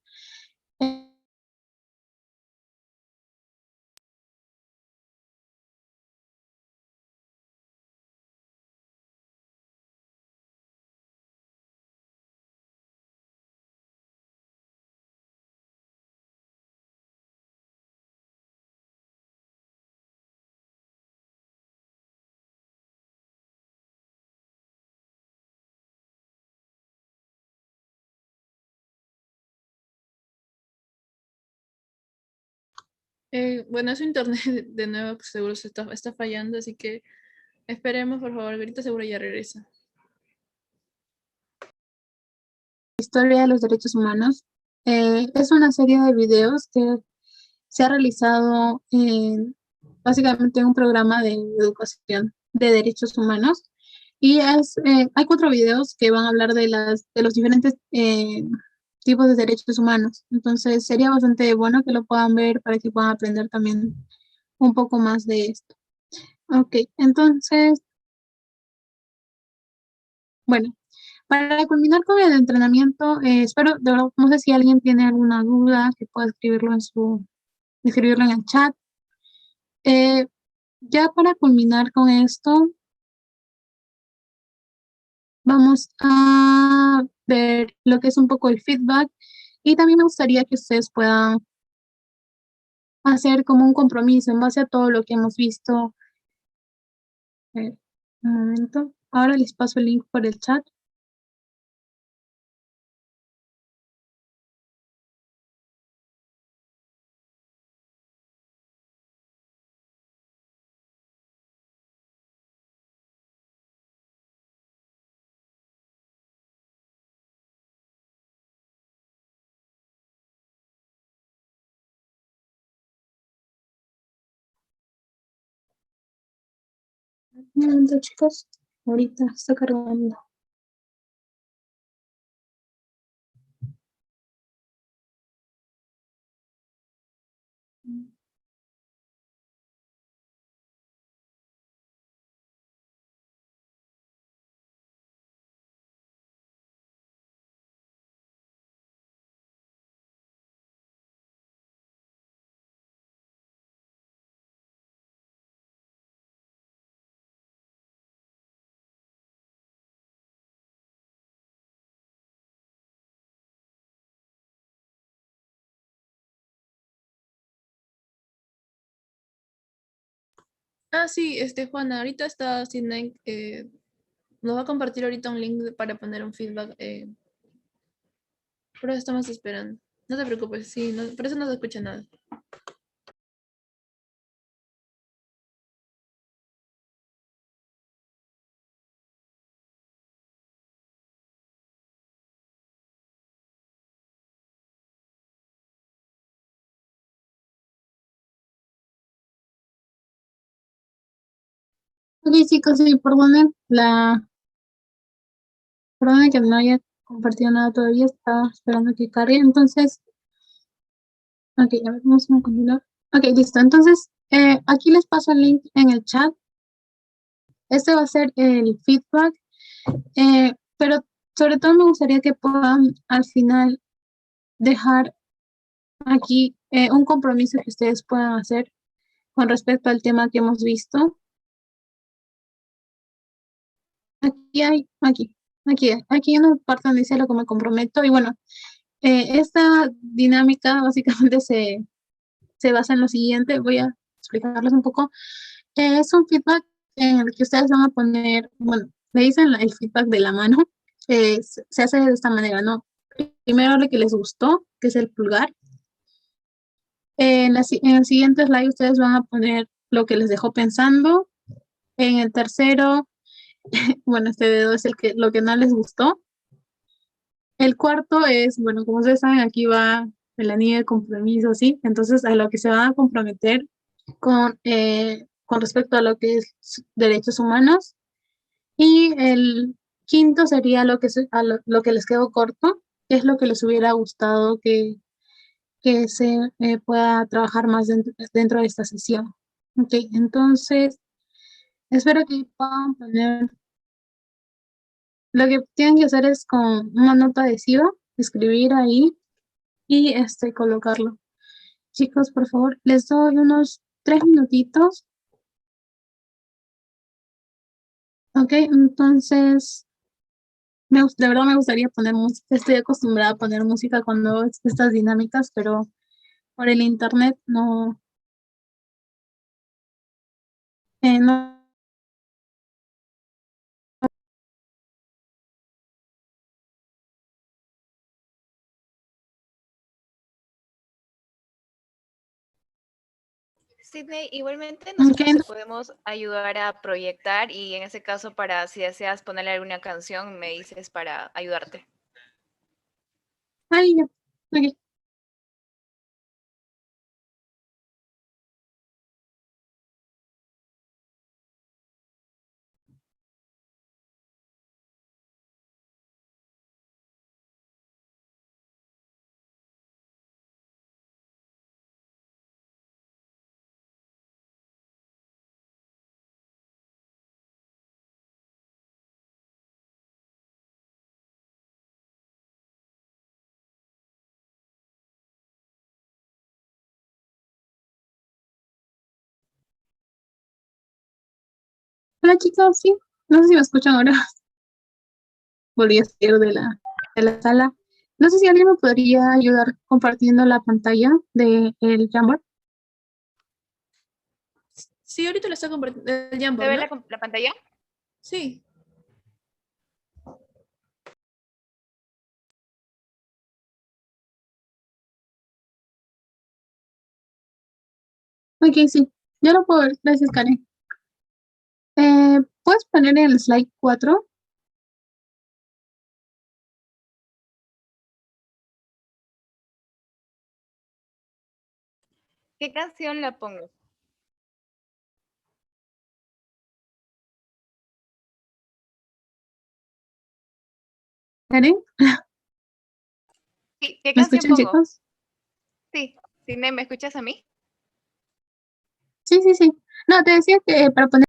Bueno, su internet de nuevo seguro se está fallando, así que esperemos, por favor. Ahorita seguro ya regresa. Historia de los derechos humanos. Es una serie de videos que se ha realizado básicamente en un programa de educación de derechos humanos y hay 4 videos que van a hablar de los diferentes tipos de derechos humanos. Entonces sería bastante bueno que lo puedan ver para que puedan aprender también un poco más de esto. Ok, entonces, bueno, para culminar con el entrenamiento, espero, de verdad, no sé si alguien tiene alguna duda, que pueda escribirlo en el chat. Ya para culminar con esto, vamos a ver lo que es un poco el feedback y también me gustaría que ustedes puedan hacer como un compromiso en base a todo lo que hemos visto. Un momento, ahora les paso el link por el chat. Un momento, chicos. Ahorita está cargando. Ah, sí, Juana, ahorita está Sidney, nos va a compartir ahorita un link para poner un feedback, pero estamos esperando. No te preocupes, sí, por eso no se escucha nada. Ok, chicos, sí, perdonen que no haya compartido nada todavía, estaba esperando que cargue. Entonces, ok, a ver, vamos a continuar. Ok, listo. Entonces, aquí les paso el link en el chat. Este va a ser el feedback, pero sobre todo me gustaría que puedan al final dejar aquí un compromiso que ustedes puedan hacer con respecto al tema que hemos visto. Aquí hay una parte donde dice lo que me comprometo y bueno, esta dinámica básicamente se basa en lo siguiente, voy a explicarles un poco. Es un feedback en el que ustedes van a poner, bueno, le dicen el feedback de la mano, se hace de esta manera, ¿no? Primero lo que les gustó, que es el pulgar. En el siguiente slide ustedes van a poner lo que les dejó pensando. En el tercero, bueno, este dedo es lo que no les gustó. El cuarto es, bueno, como ustedes saben, aquí va el anillo de compromiso, ¿sí? Entonces, a lo que se van a comprometer con respecto a lo que es derechos humanos. Y el quinto sería lo que les quedó corto, que es lo que les hubiera gustado que se pueda trabajar más dentro de esta sesión. Ok, entonces, espero que puedan poner, lo que tienen que hacer es con una nota adhesiva, escribir ahí y colocarlo. Chicos, por favor, les doy unos 3 minutitos. Ok, entonces, de verdad me gustaría poner música. Estoy acostumbrada a poner música cuando estas dinámicas, pero por el internet no. Sydney, igualmente Ok, nosotros te podemos ayudar a proyectar y en ese caso para si deseas ponerle alguna canción me dices para ayudarte. ahí ya. Ok. Hola chicos, sí. No sé si me escuchan ahora. Volví a salir de la sala. No sé si alguien me podría ayudar compartiendo la pantalla del Jamboard. Sí, ahorita le está compartiendo el ¿Se Jamboard, ve ¿no? la pantalla? Sí. Ok, sí. Ya lo puedo ver. Gracias, Karen. ¿Puedes poner el slide 4? ¿Qué canción la pongo? ¿Karen? Sí, ¿qué ¿Me canción escuchan, pongo? chicos? Sí, Cine, ¿me escuchas a mí? Sí, sí, sí. No, te decía que para poner...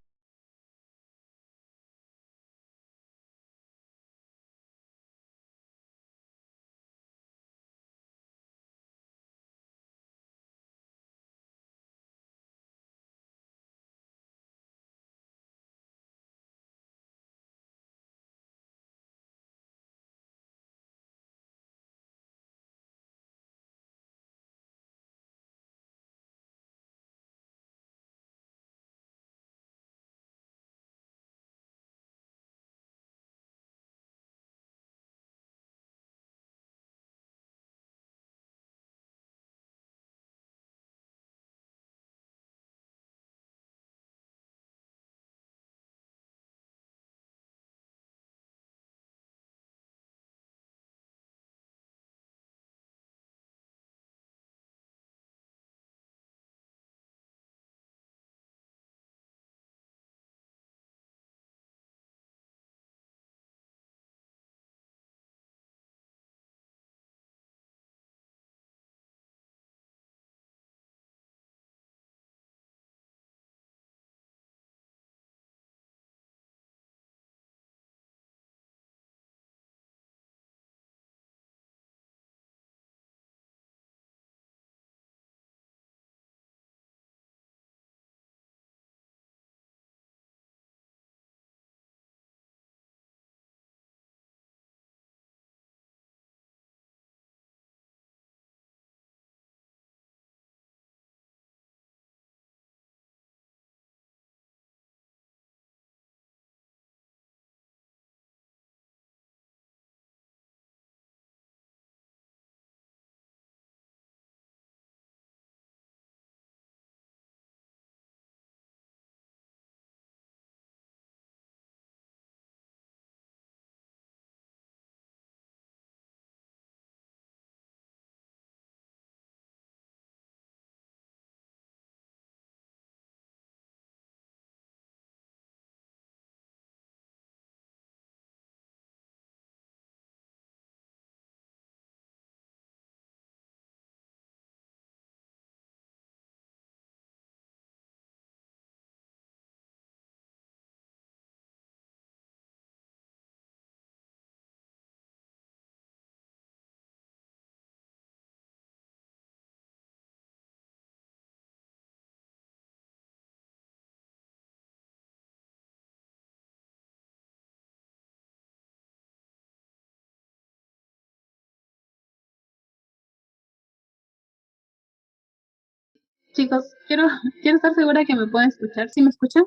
Chicos, quiero estar segura que me pueden escuchar. ¿Sí me escuchan?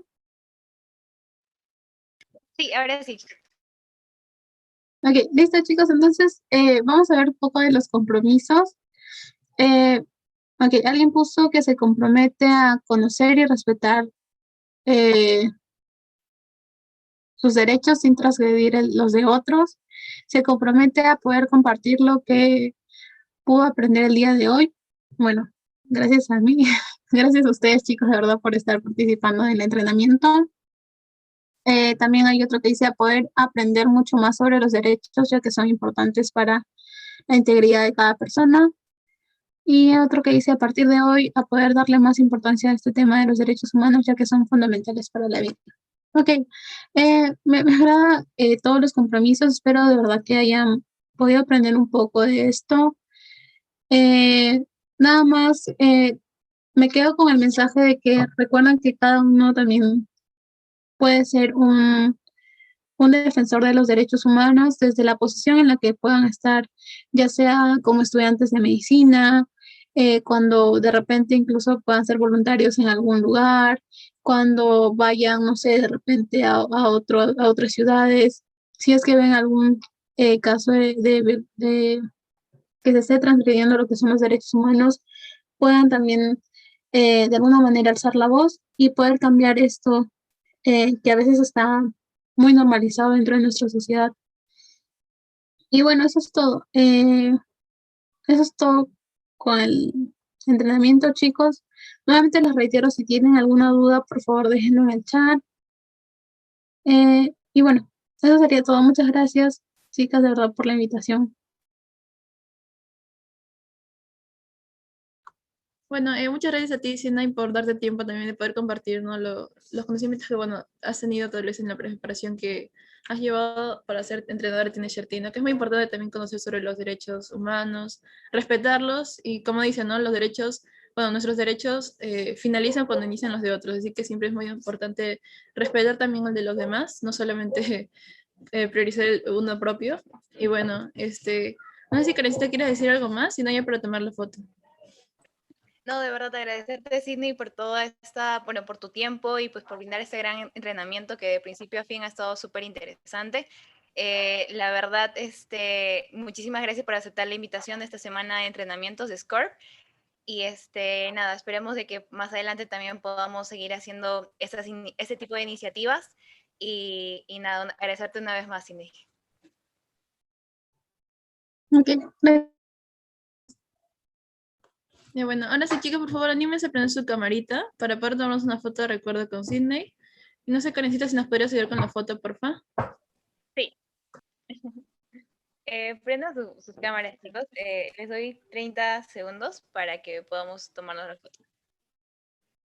Sí, ahora sí. Ok, listo, chicos. Entonces, vamos a ver un poco de los compromisos. Eh, ok, alguien puso que se compromete a conocer y respetar eh, sus derechos sin transgredir los de otros. Se compromete a poder compartir lo que pudo aprender el día de hoy. Bueno, gracias a mí, gracias a ustedes, chicos, de verdad, por estar participando en el entrenamiento. También hay otro que dice a poder aprender mucho más sobre los derechos, ya que son importantes para la integridad de cada persona. Y otro que dice a partir de hoy a poder darle más importancia a este tema de los derechos humanos, ya que son fundamentales para la vida. Ok, me agrada todos los compromisos, espero de verdad que hayan podido aprender un poco de esto. Nada más, me quedo con el mensaje de que recuerdan que cada uno también puede ser un defensor de los derechos humanos desde la posición en la que puedan estar, ya sea como estudiantes de medicina, cuando de repente incluso puedan ser voluntarios en algún lugar, cuando vayan, no sé, de repente a otras ciudades, si es que ven algún caso de que se esté transgrediendo lo que son los derechos humanos, puedan también de alguna manera alzar la voz y poder cambiar esto que a veces está muy normalizado dentro de nuestra sociedad. Y bueno, eso es todo. Eso es todo con el entrenamiento, chicos. Nuevamente les reitero, si tienen alguna duda, por favor déjenlo en el chat. Y bueno, eso sería todo. Muchas gracias. chicas, de verdad, por la invitación. Bueno, muchas gracias a ti, Sinai, por darte tiempo también de poder compartir, ¿no? Los conocimientos que, bueno, has tenido tal vez en la preparación que has llevado para ser entrenadora de tenis Shertino, que es muy importante también conocer sobre los derechos humanos, respetarlos y, como dicen, ¿no? Los derechos, bueno, nuestros derechos finalizan cuando inician los de otros, así que siempre es muy importante respetar también el de los demás, no solamente priorizar el uno propio. Y bueno, no sé si Karencita quieres decir algo más, si no ya para tomar la foto. No, de verdad agradecerte, Sidney, por toda esta, bueno, por tu tiempo y pues por brindar este gran entrenamiento que de principio a fin ha estado súper interesante. La verdad, muchísimas gracias por aceptar la invitación de esta semana de entrenamientos de SCORP. Y nada, esperemos de que más adelante también podamos seguir haciendo este tipo de iniciativas. Y nada, agradecerte una vez más, Sidney. Ok, Ya bueno, ahora sí, chicas, por favor, anímense a prender su camarita para poder tomarnos una foto de recuerdo con Sidney. Y no sé, Karencita, si nos podrías ayudar con la foto, porfa. Sí. Prendan sus cámaras, chicos. Les doy 30 segundos para que podamos tomarnos la foto.